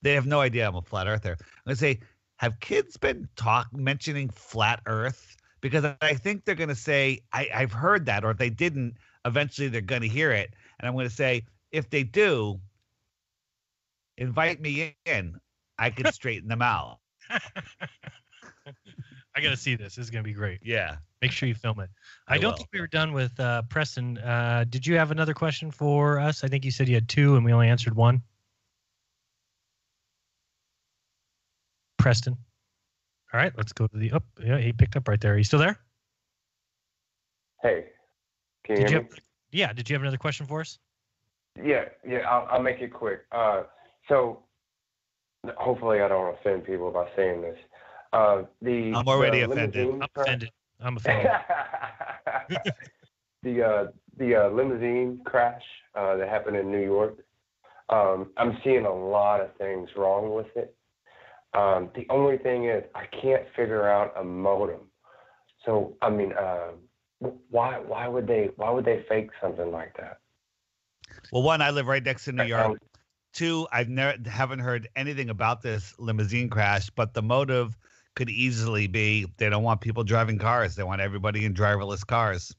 they have no idea I'm a flat earther. I'm going to say, have kids been mentioning flat earth? Because I think they're going to say, I've heard that, or if they didn't, eventually they're going to hear it. And I'm going to say, if they do, invite me in. I could straighten them out. I got to see this. This is going to be great. Yeah. Make sure you film it. I don't think we were done with Preston. Did you have another question for us? I think you said you had 2 and we only answered 1. Preston. All right, let's go to the yeah, he picked up right there. Are you still there? Hey, can you hear me? Yeah, did you have another question for us? Yeah, I'll make it quick. So hopefully I don't offend people by saying this. I'm already offended. I'm offended. The limousine crash that happened in New York. I'm seeing a lot of things wrong with it. The only thing is I can't figure out a modem. So I mean, why would they fake something like that? Well, one, I live right next to New York. 2, haven't heard anything about this limousine crash, but the motive could easily be they don't want people driving cars. They want everybody in driverless cars.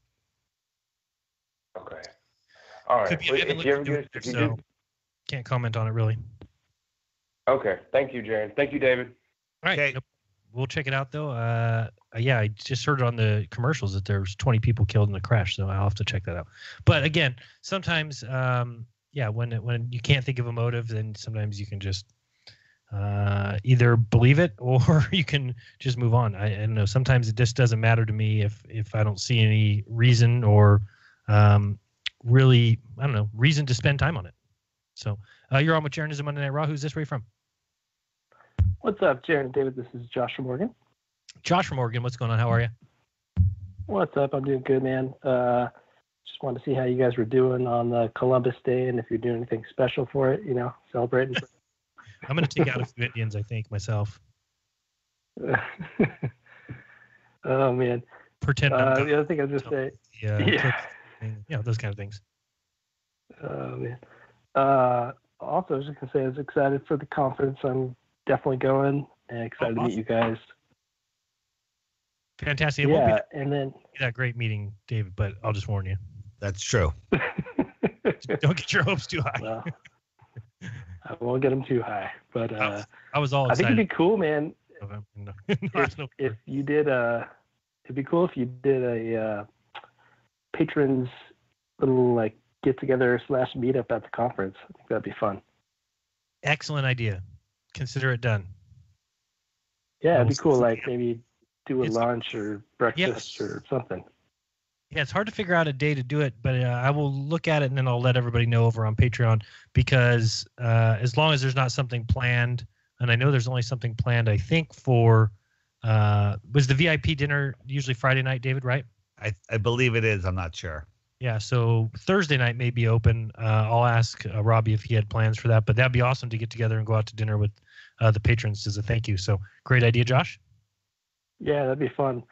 Okay. All right. Can't comment on it really. Okay. Thank you, Jeran. Thank you, David. All right. Okay. We'll check it out though. Yeah, I just heard on the commercials that there's 20 people killed in the crash, so I'll have to check that out. But again, sometimes, when you can't think of a motive, then sometimes you can just either believe it or you can just move on. I don't know. Sometimes it just doesn't matter to me if I don't see any reason or really, I don't know, reason to spend time on it. So you're on with Jeranism Monday Night Raw. Who's this? Where are you from? What's up, Jeran and David? This is Josh from Oregon. Josh from Oregon. What's going on? How are you? What's up? I'm doing good, man. Just wanted to see how you guys were doing on the Columbus Day and if you're doing anything special for it, celebrating. I'm going to take out a few Indians, I think, myself. Oh, man. Pretend the other thing I was just say. Yeah. Those kind of things. Oh, man. Also, I was just going to say I was excited for the conference. I'm definitely going and excited to meet you guys. Fantastic. It won't be that great meeting, David, but I'll just warn you. That's true. Don't get your hopes too high. Well, I won't get them too high, but I was all excited. I think it'd be cool, man. If you did it'd be cool if you did a patrons little like get together / meet up at the conference. I think that'd be fun. Excellent idea. Consider it done. Yeah, it'd be cool. Like maybe do a lunch or breakfast or something. Yeah, it's hard to figure out a day to do it, but I will look at it and then I'll let everybody know over on Patreon, because as long as there's not something planned, and I know there's only something planned, I think, for was the VIP dinner usually Friday night, David, right? I believe it is. I'm not sure. Yeah, so Thursday night may be open. I'll ask Robbie if he had plans for that, but that'd be awesome to get together and go out to dinner with the patrons as a thank you. So great idea, Josh. Yeah, that'd be fun.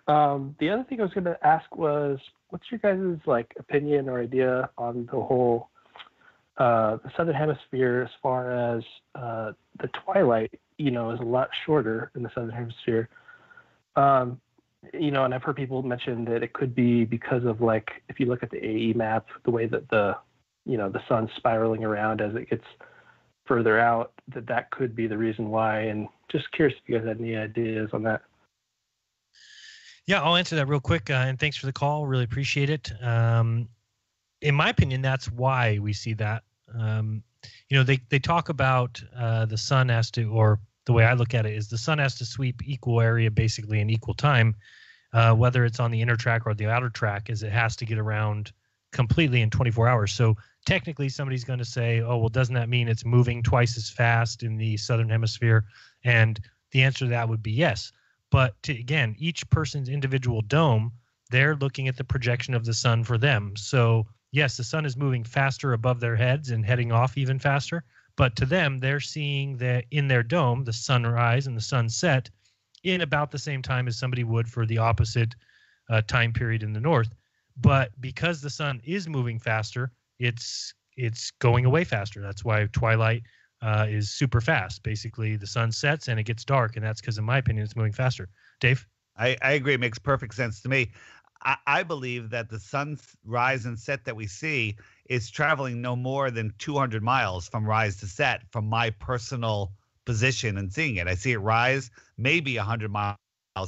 The other thing I was going to ask was, what's your guys' like opinion or idea on the whole the southern hemisphere, as far as the twilight, is a lot shorter in the southern hemisphere. And I've heard people mention that it could be because of, like, if you look at the AE map, the way that the sun's spiraling around as it gets further out, that could be the reason why. And just curious if you guys had any ideas on that. Yeah, I'll answer that real quick. And thanks for the call. Really appreciate it. In my opinion, that's why we see that. They talk about the sun has to, or the way I look at it is the sun has to sweep equal area basically in equal time, whether it's on the inner track or the outer track, as it has to get around completely in 24 hours. So technically somebody's going to say, oh, well, doesn't that mean it's moving twice as fast in the southern hemisphere? And the answer to that would be yes. But again, each person's individual dome, they're looking at the projection of the sun for them. So yes, the sun is moving faster above their heads and heading off even faster. But to them, they're seeing that in their dome, the sunrise and the sunset in about the same time as somebody would for the opposite time period in the north. But because the sun is moving faster, it's going away faster. That's why twilight is super fast. Basically, the sun sets and it gets dark, and that's because, in my opinion, it's moving faster. Dave? I agree. It makes perfect sense to me. I believe that the sunrise and set that we see is traveling no more than 200 miles from rise to set from my personal position and seeing it. I see it rise maybe 100 miles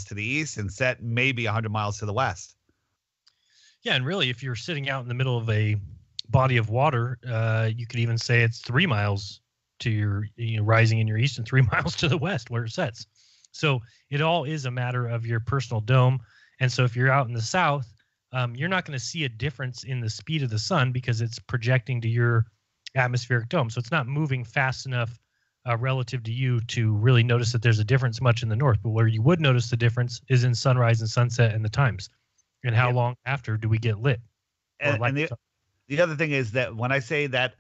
to the east and set maybe 100 miles to the west. Yeah, and really, if you're sitting out in the middle of a body of water, you could even say it's 3 miles to your rising in your east and 3 miles to the west where it sets. So it all is a matter of your personal dome. And so if you're out in the south, you're not going to see a difference in the speed of the sun because it's projecting to your atmospheric dome. So it's not moving fast enough relative to you to really notice that there's a difference much in the north. But where you would notice the difference is in sunrise and sunset and the times. And how long after do we get lit? And the other thing is that when I say that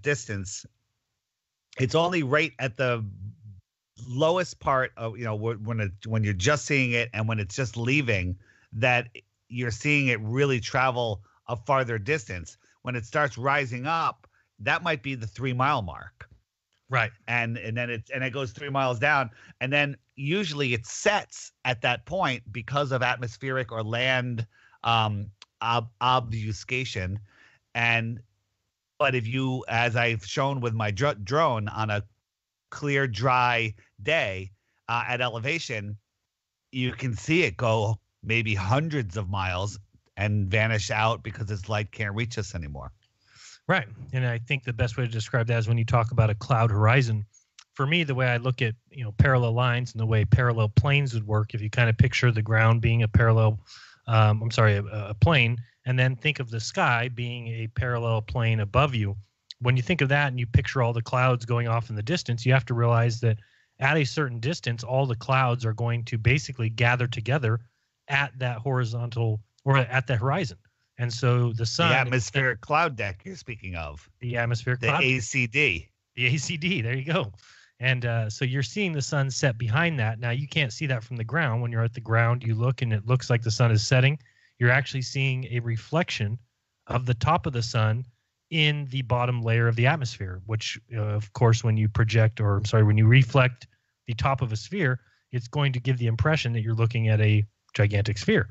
distance, it's only right at the lowest part of, when you're just seeing it and when it's just leaving, that you're seeing it really travel a farther distance. When it starts rising up, that might be the 3 mile mark. Right. And then it goes 3 miles down, and then usually it sets at that point because of atmospheric or land obfuscation. But if you, as I've shown with my drone, on a clear, dry day at elevation, you can see it go maybe hundreds of miles and vanish out because its light can't reach us anymore. Right. And I think the best way to describe that is when you talk about a cloud horizon. For me, the way I look at, parallel lines and the way parallel planes would work, if you kind of picture the ground being a parallel, a plane, and then think of the sky being a parallel plane above you. When you think of that and you picture all the clouds going off in the distance, you have to realize that at a certain distance, all the clouds are going to basically gather together at that horizontal or at the horizon. And so the sun... The atmospheric cloud deck you're speaking of. The atmospheric cloud deck. The ACD. The ACD, there you go. And so you're seeing the sun set behind that. Now, you can't see that from the ground. When you're at the ground, you look and it looks like the sun is setting. You're actually seeing a reflection of the top of the sun in the bottom layer of the atmosphere, which, of course, when you reflect the top of a sphere, it's going to give the impression that you're looking at a gigantic sphere,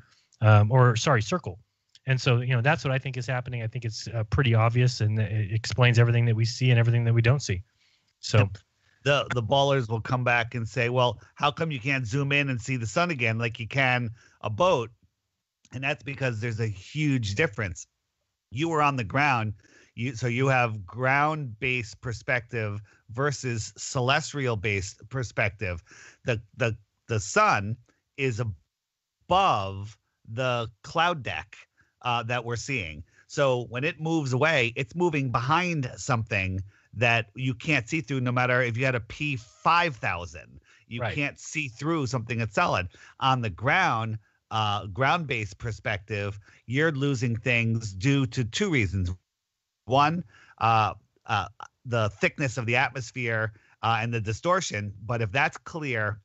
circle. And so, that's what I think is happening. I think it's pretty obvious, and it explains everything that we see and everything that we don't see. So the ballers will come back and say, well, how come you can't zoom in and see the sun again like you can a boat? And that's because there's a huge difference. You were on the ground. So you have ground-based perspective versus celestial-based perspective. The sun is above the cloud deck that we're seeing. So when it moves away, it's moving behind something that you can't see through, no matter if you had a P5000. You can't see through something that's solid. On the ground, ground-based perspective, you're losing things due to two reasons. One, the thickness of the atmosphere and the distortion. But if that's clear,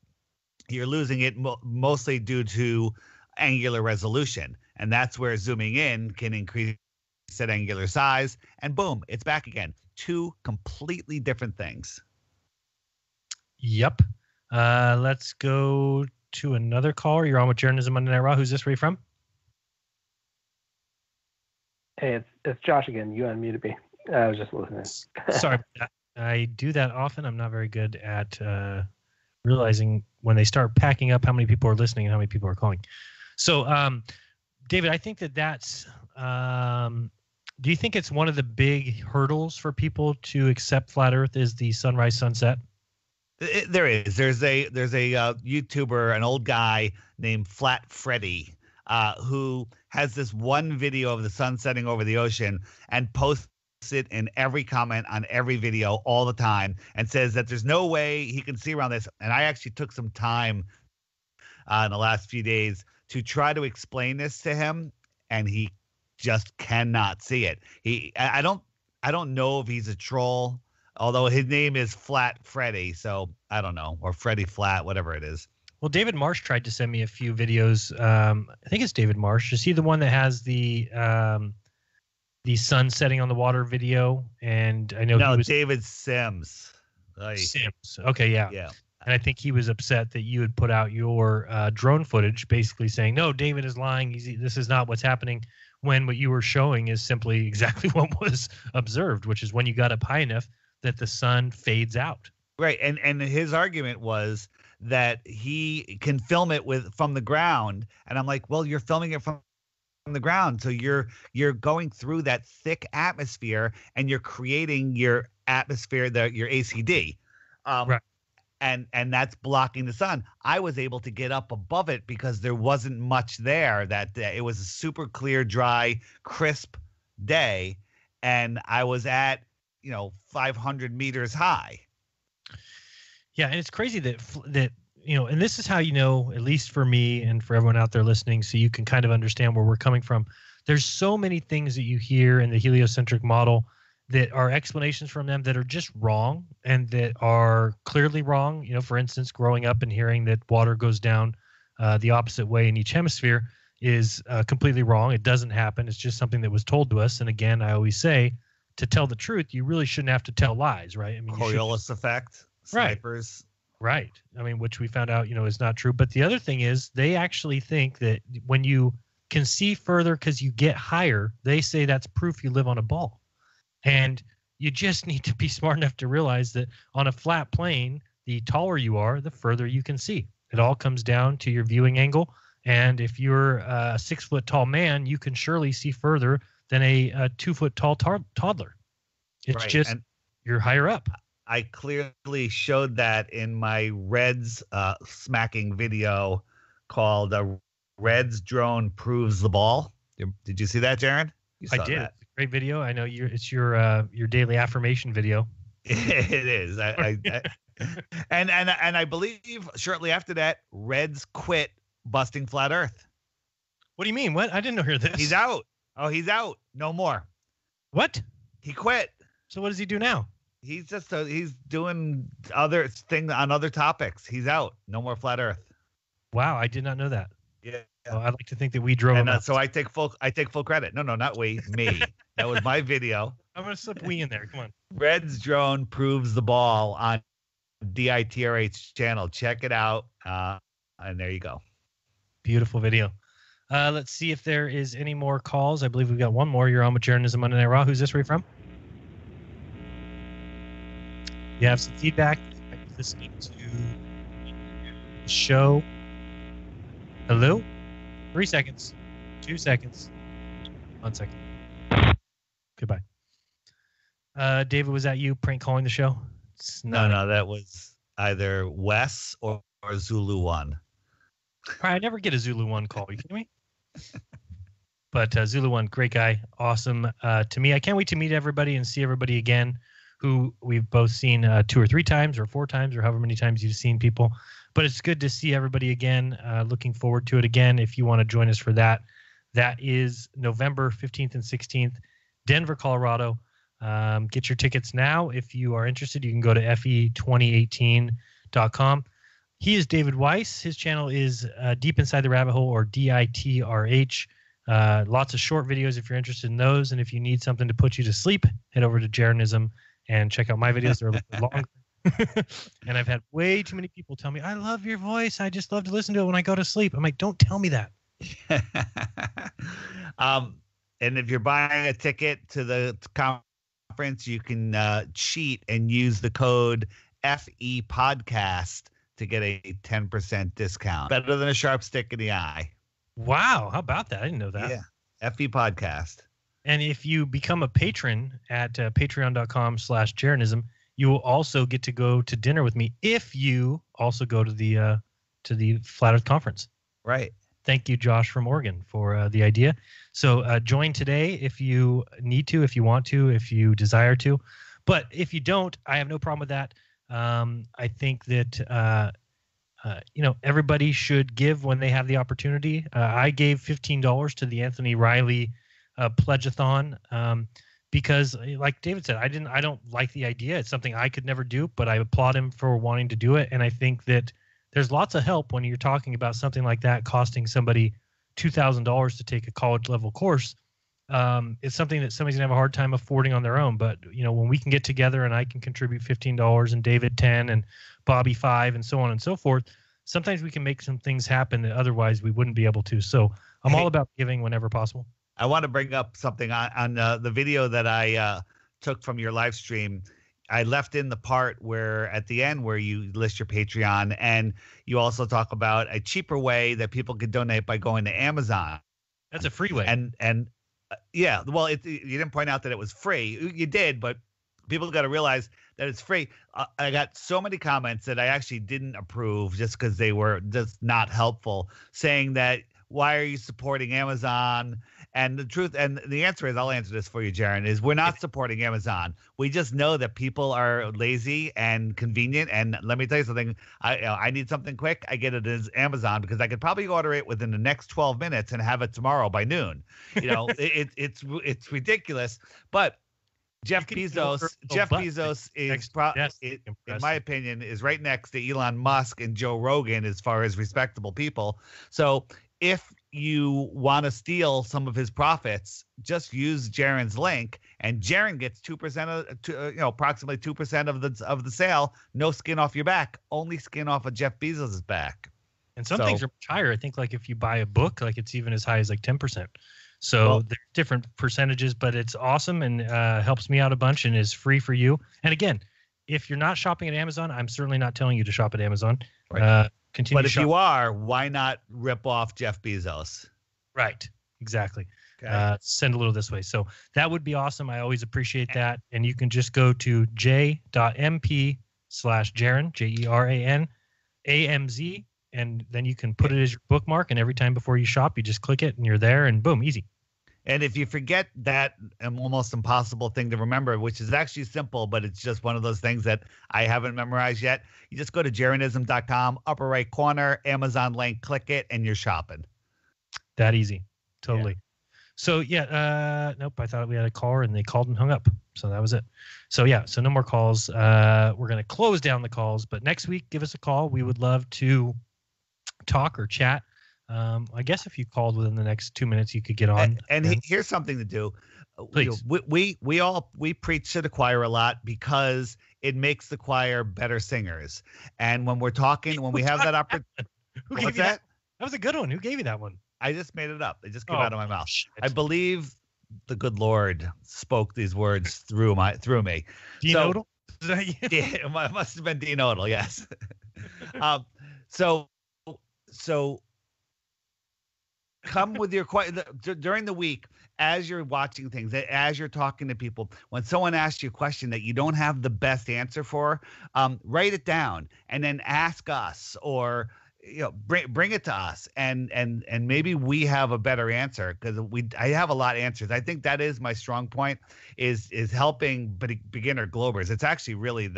you're losing it mostly due to angular resolution. And that's where zooming in can increase that angular size. And boom, it's back again. Two completely different things. Yep. Let's go to another caller. You're on with Jeranism Monday Night Raw. Who's this? Where are you from? Hey, it's Josh again. You unmuted me. I was just listening. Sorry. I do that often. I'm not very good at realizing when they start packing up how many people are listening and how many people are calling. So, David, I think that's do you think it's one of the big hurdles for people to accept flat Earth is the sunrise sunset? There is. There's a YouTuber, an old guy named Flat Freddy, who has this one video of the sun setting over the ocean and posts it in every comment on every video all the time and says that there's no way he can see around this. And I actually took some time in the last few days to try to explain this to him, and he just cannot see it. I don't know if he's a troll, although his name is Flat Freddy, so I don't know, or Freddy Flat, whatever it is. Well, David Marsh tried to send me a few videos. I think it's David Marsh. Is he the one that has the sun setting on the water video? And I know David Sims. Sims. Okay, yeah. Yeah. And I think he was upset that you had put out your drone footage, basically saying, "No, David is lying. This is not what's happening." When what you were showing is simply exactly what was observed, which is when you got up high enough that the sun fades out. Right, and his argument was that he can film it from the ground, and I'm like, well, you're filming it from the ground, so you're going through that thick atmosphere, and you're creating your atmosphere, your ACD, right, and that's blocking the sun. I was able to get up above it because there wasn't much there that day. It was a super clear, dry, crisp day, and I was at 500 meters high. Yeah, and it's crazy that and this is how at least for me and for everyone out there listening, so you can kind of understand where we're coming from. There's so many things that you hear in the heliocentric model that are explanations from them that are just wrong and that are clearly wrong. For instance, growing up and hearing that water goes down the opposite way in each hemisphere is completely wrong. It doesn't happen. It's just something that was told to us. And again, I always say, to tell the truth, you really shouldn't have to tell lies, right? I mean, Coriolis effect, snipers. Right. I mean, which we found out, is not true. But the other thing is they actually think that when you can see further because you get higher, they say that's proof you live on a ball. And you just need to be smart enough to realize that on a flat plane, the taller you are, the further you can see. It all comes down to your viewing angle. And if you're a 6 foot tall man, you can surely see further than a 2 foot tall toddler. It's right. just you're higher up. I clearly showed that in my Reds smacking video called Reds Drone Proves the Ball. Did you see that, Jeran? I did. That. Great video. I know it's your daily affirmation video. It is. And I believe shortly after that, Reds quit busting flat Earth. What do you mean? What? I didn't hear this. He's out. Oh, he's out. No more. What? He quit. So what does he do now? He's just he's doing other things on other topics. He's out. No more flat Earth. Wow, I did not know that. Yeah. Well, I'd like to think that we drove him out. So I take full credit. No, not we, me. That was my video. I'm gonna slip we in there. Come on. Red's Drone Proves the Ball on DITRH channel. Check it out. And there you go. Beautiful video. Let's see if there is any more calls. I believe we've got one more. You're on with Jeranism Monday Night Raw. Who's this? Where are you from? You have some feedback. Listening to the show. Hello? 3 seconds. 2 seconds. 1 second. Goodbye. David, was that you prank calling the show? No, that was either Wes or Zulu One. I never get a Zulu One call. You kidding me? But Zulu One, great guy, awesome to me. I can't wait to meet everybody and see everybody again, who we've both seen 2 or 3 times or 4 times or however many times you've seen people. But it's good to see everybody again. Looking forward to it again. If you want to join us for that, that is November 15th and 16th, Denver, Colorado. Get your tickets now. If you are interested, you can go to fe2018.com. He is David Weiss. His channel is Deep Inside the Rabbit Hole, or DITRH. Lots of short videos if you're interested in those. And if you need something to put you to sleep, head over to Jeranism and check out my videos. They're a little bit longer. And I've had way too many people tell me, I love your voice. I just love to listen to it when I go to sleep. I'm like, don't tell me that. And if you're buying a ticket to the conference, you can cheat and use the code FE Podcast to get a 10% discount. Better than a sharp stick in the eye. Wow. How about that? I didn't know that. Yeah. FE Podcast. And if you become a patron at patreon.com/Jeranism, you will also get to go to dinner with me if you also go to the Flat Earth Conference. Right. Thank you, Josh from Oregon, for the idea. So join today if you need to, if you want to, if you desire to. But if you don't, I have no problem with that. I think that everybody should give when they have the opportunity. I gave $15 to the Anthony Riley pledge-a-thon because, like David said, I don't like the idea. It's something I could never do, but I applaud him for wanting to do it. And I think that there's lots of help when you're talking about something like that costing somebody $2,000 to take a college-level course. It's something that somebody's gonna have a hard time affording on their own. But when we can get together and I can contribute $15 and David 10 and Bobby 5 and so on and so forth, sometimes we can make some things happen that otherwise we wouldn't be able to. So I'm all about giving whenever possible. I want to bring up something on the video that I took from your live stream. I left in the part where at the end where you list your Patreon, and you also talk about a cheaper way that people could donate by going to Amazon. That's a free way. And yeah, well, you didn't point out that it was free. You did, but people got to realize that it's free. I got so many comments that I actually didn't approve just because they were just not helpful, saying that, why are you supporting Amazon? And the truth, and the answer is, I'll answer this for you, Jeran, is we're not supporting Amazon. We just know that people are lazy and convenient. And let me tell you something. I need something quick. I get it as Amazon because I could probably order it within the next 12 minutes and have it tomorrow by noon. It's ridiculous. But Jeff Bezos is in my opinion, is right next to Elon Musk and Joe Rogan as far as respectable people. So if you want to steal some of his profits, just use Jeran's link, and Jeran gets 2% approximately 2% of the sale. No skin off your back, only skin off of Jeff Bezos' back. And some things are much higher. I think like if you buy a book, like it's even as high as like 10%. So there's different percentages, but it's awesome and helps me out a bunch and is free for you. And again, if you're not shopping at Amazon, I'm certainly not telling you to shop at Amazon. Right. But if you are, why not rip off Jeff Bezos? Right. Exactly. Okay. Send a little this way. So that would be awesome. I always appreciate that. And you can just go to j.mp/Jeran, JERAN, and then you can put it as your bookmark. And every time before you shop, you just click it and you're there and boom, easy. And if you forget that almost impossible thing to remember, which is actually simple, but it's just one of those things that I haven't memorized yet, you just go to Jeranism.com, upper right corner, Amazon link, click it, and you're shopping. That easy. Totally. Yeah. So, nope, I thought we had a caller, and they called and hung up. So that was it. So, so no more calls. We're going to close down the calls, but next week, give us a call. We would love to talk or chat. I guess if you called within the next 2 minutes, you could get on. And here's something to do. Please. We preach to the choir a lot because it makes the choir better singers. And when we're talking, when we have that opportunity, what's that? That was a good one. Who gave you that one? I just made it up. It just came out of my mouth. Shit. I believe the good Lord spoke these words through me. Dean Odell? Is that you? Yeah, it must have been Dean Odell. Yes. So come with your during the week, as you're watching things, as you're talking to people, when someone asks you a question that you don't have the best answer for, write it down and then ask us, or bring it to us, and maybe we have a better answer, because I have a lot of answers. I think that is my strong point, is helping beginner Globers. It's actually really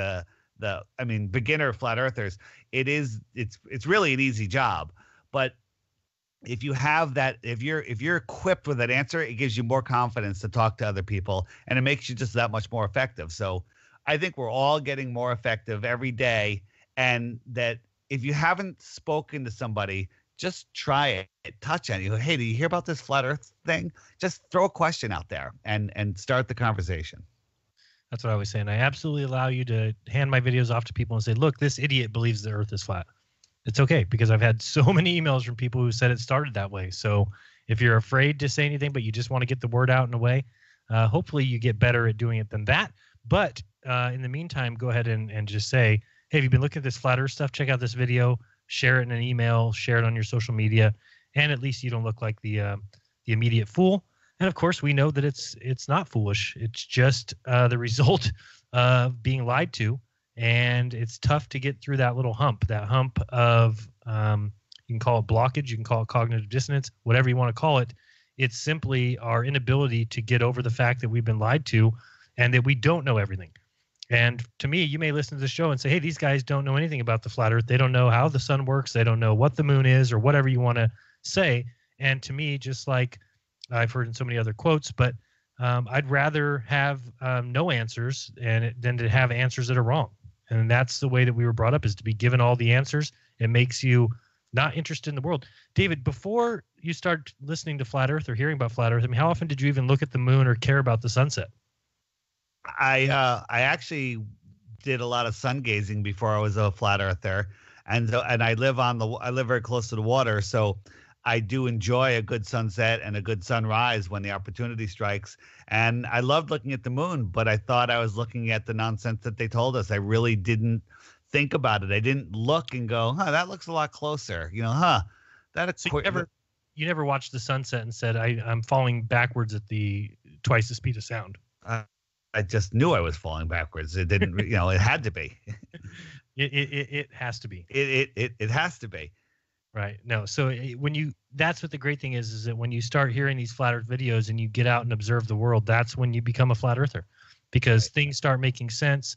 beginner flat earthers. It's really an easy job, but if you have that, if you're equipped with that answer, it gives you more confidence to talk to other people, and it makes you just that much more effective. So I think we're all getting more effective every day, and that if you haven't spoken to somebody, just try it, touch on it. Hey, do you hear about this flat earth thing? Just throw a question out there and start the conversation. That's what I was saying. I absolutely allow you to hand my videos off to people and say, look, this idiot believes the earth is flat. It's okay, because I've had so many emails from people who said it started that way. So if you're afraid to say anything, but you just want to get the word out in a way, hopefully you get better at doing it than that. But in the meantime, go ahead and just say, hey, have you been looking at this flat earth stuff? Check out this video, share it in an email, share it on your social media, and at least you don't look like the immediate fool. And of course, we know that it's not foolish. It's just the result of being lied to, and it's tough to get through that little hump. That hump of you can call it blockage, you can call it cognitive dissonance, whatever you want to call it. It's simply our inability to get over the fact that we've been lied to, and that we don't know everything. And to me, you may listen to the show and say, hey, these guys don't know anything about the flat earth. They don't know how the sun works. They don't know what the moon is, or whatever you want to say. And to me, just like I've heard in so many other quotes, but I'd rather have no answers than to have answers that are wrong. And that's the way that we were brought up, is to be given all the answers. It makes you not interested in the world. David, before you start listening to flat earth or hearing about flat earth, I mean, how often did you even look at the moon or care about the sunset? I actually did a lot of sun gazing before I was a flat earther, and I live very close to the water, so I do enjoy a good sunset and a good sunrise when the opportunity strikes. And I loved looking at the moon, but I thought I was looking at the nonsense that they told us. I really didn't think about it. I didn't look and go, that looks a lot closer. You never watched the sunset and said, I'm falling backwards at twice the speed of sound. I just knew I was falling backwards. It didn't, it had to be. It has to be. It has to be. Right. No. So that's what the great thing is that when you start hearing these flat earth videos and you get out and observe the world, that's when you become a flat earther, because things start making sense.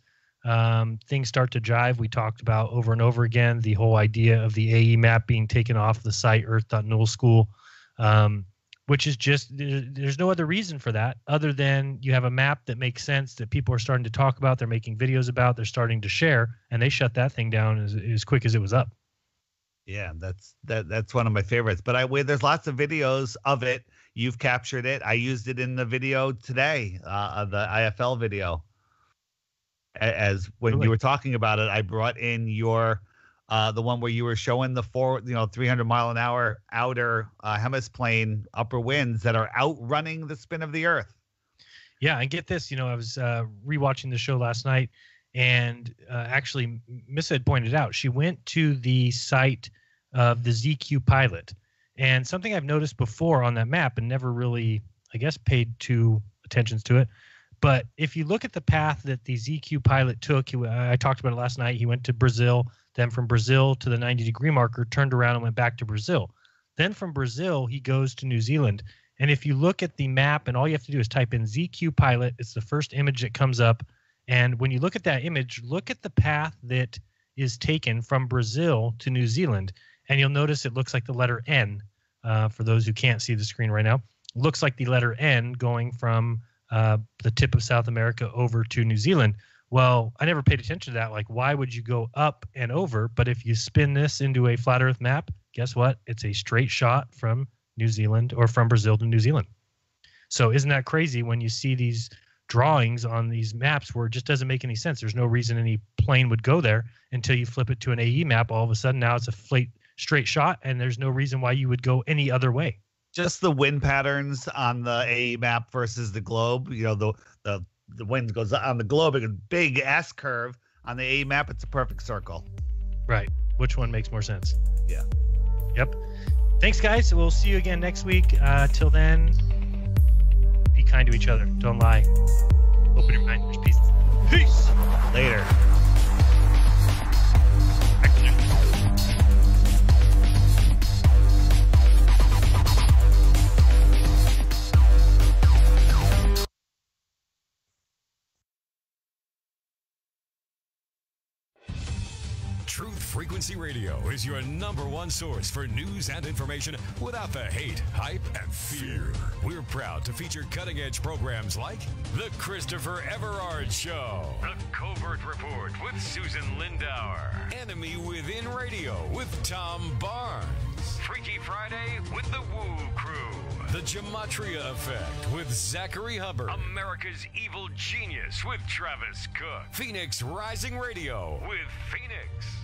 Things start to jive. We talked about over and over again the whole idea of the AE map being taken off the site earth.nullschool, which is just, there's no other reason for that other than you have a map that makes sense, that people are starting to talk about, they're making videos about, they're starting to share, and they shut that thing down as quick as it was up. Yeah, that's one of my favorites. But there's lots of videos of it. You've captured it. I used it in the video today, the IFL video. As when you were talking about it, I brought in your the one where you were showing the 300 mile an hour outer hemiplane upper winds that are outrunning the spin of the Earth. Yeah, and get this, I was rewatching the show last night, and actually, Miss had pointed out, she went to the site of the ZQ pilot, and something I've noticed before on that map and never really, I guess, paid too attention to it. But if you look at the path that the ZQ pilot took, I talked about it last night. He went to Brazil, then from Brazil to the 90-degree marker, turned around and went back to Brazil. Then from Brazil, he goes to New Zealand. And if you look at the map, and all you have to do is type in ZQ pilot, it's the first image that comes up. And when you look at that image, look at the path that is taken from Brazil to New Zealand. And you'll notice it looks like the letter N. For those who can't see the screen right now, it looks like the letter N going from the tip of South America over to New Zealand. Well, I never paid attention to that. Like, why would you go up and over? But if you spin this into a flat Earth map, guess what? It's a straight shot from New Zealand, or from Brazil to New Zealand. So isn't that crazy when you see these drawings on these maps where it just doesn't make any sense? There's no reason any plane would go there until you flip it to an AE map. All of a sudden now it's a straight shot, and there's no reason why you would go any other way. Just the wind patterns on the AE map versus the globe. The wind goes on the globe, a big S curve. On the AE map, it's a perfect circle. Right. Which one makes more sense? Yeah. Yep. Thanks, guys. We'll see you again next week. Till then, kind to each other. Don't lie. Open your mind. There's peace. Peace. Later. Truth Frequency Radio is your #1 source for news and information without the hate, hype, and fear. We're proud to feature cutting-edge programs like The Christopher Everard Show, The Covert Report with Susan Lindauer, Enemy Within Radio with Tom Barnes, Freaky Friday with The Woo Crew, The Gematria Effect with Zachary Hubbard, America's Evil Genius with Travis Cook, Phoenix Rising Radio with Phoenix,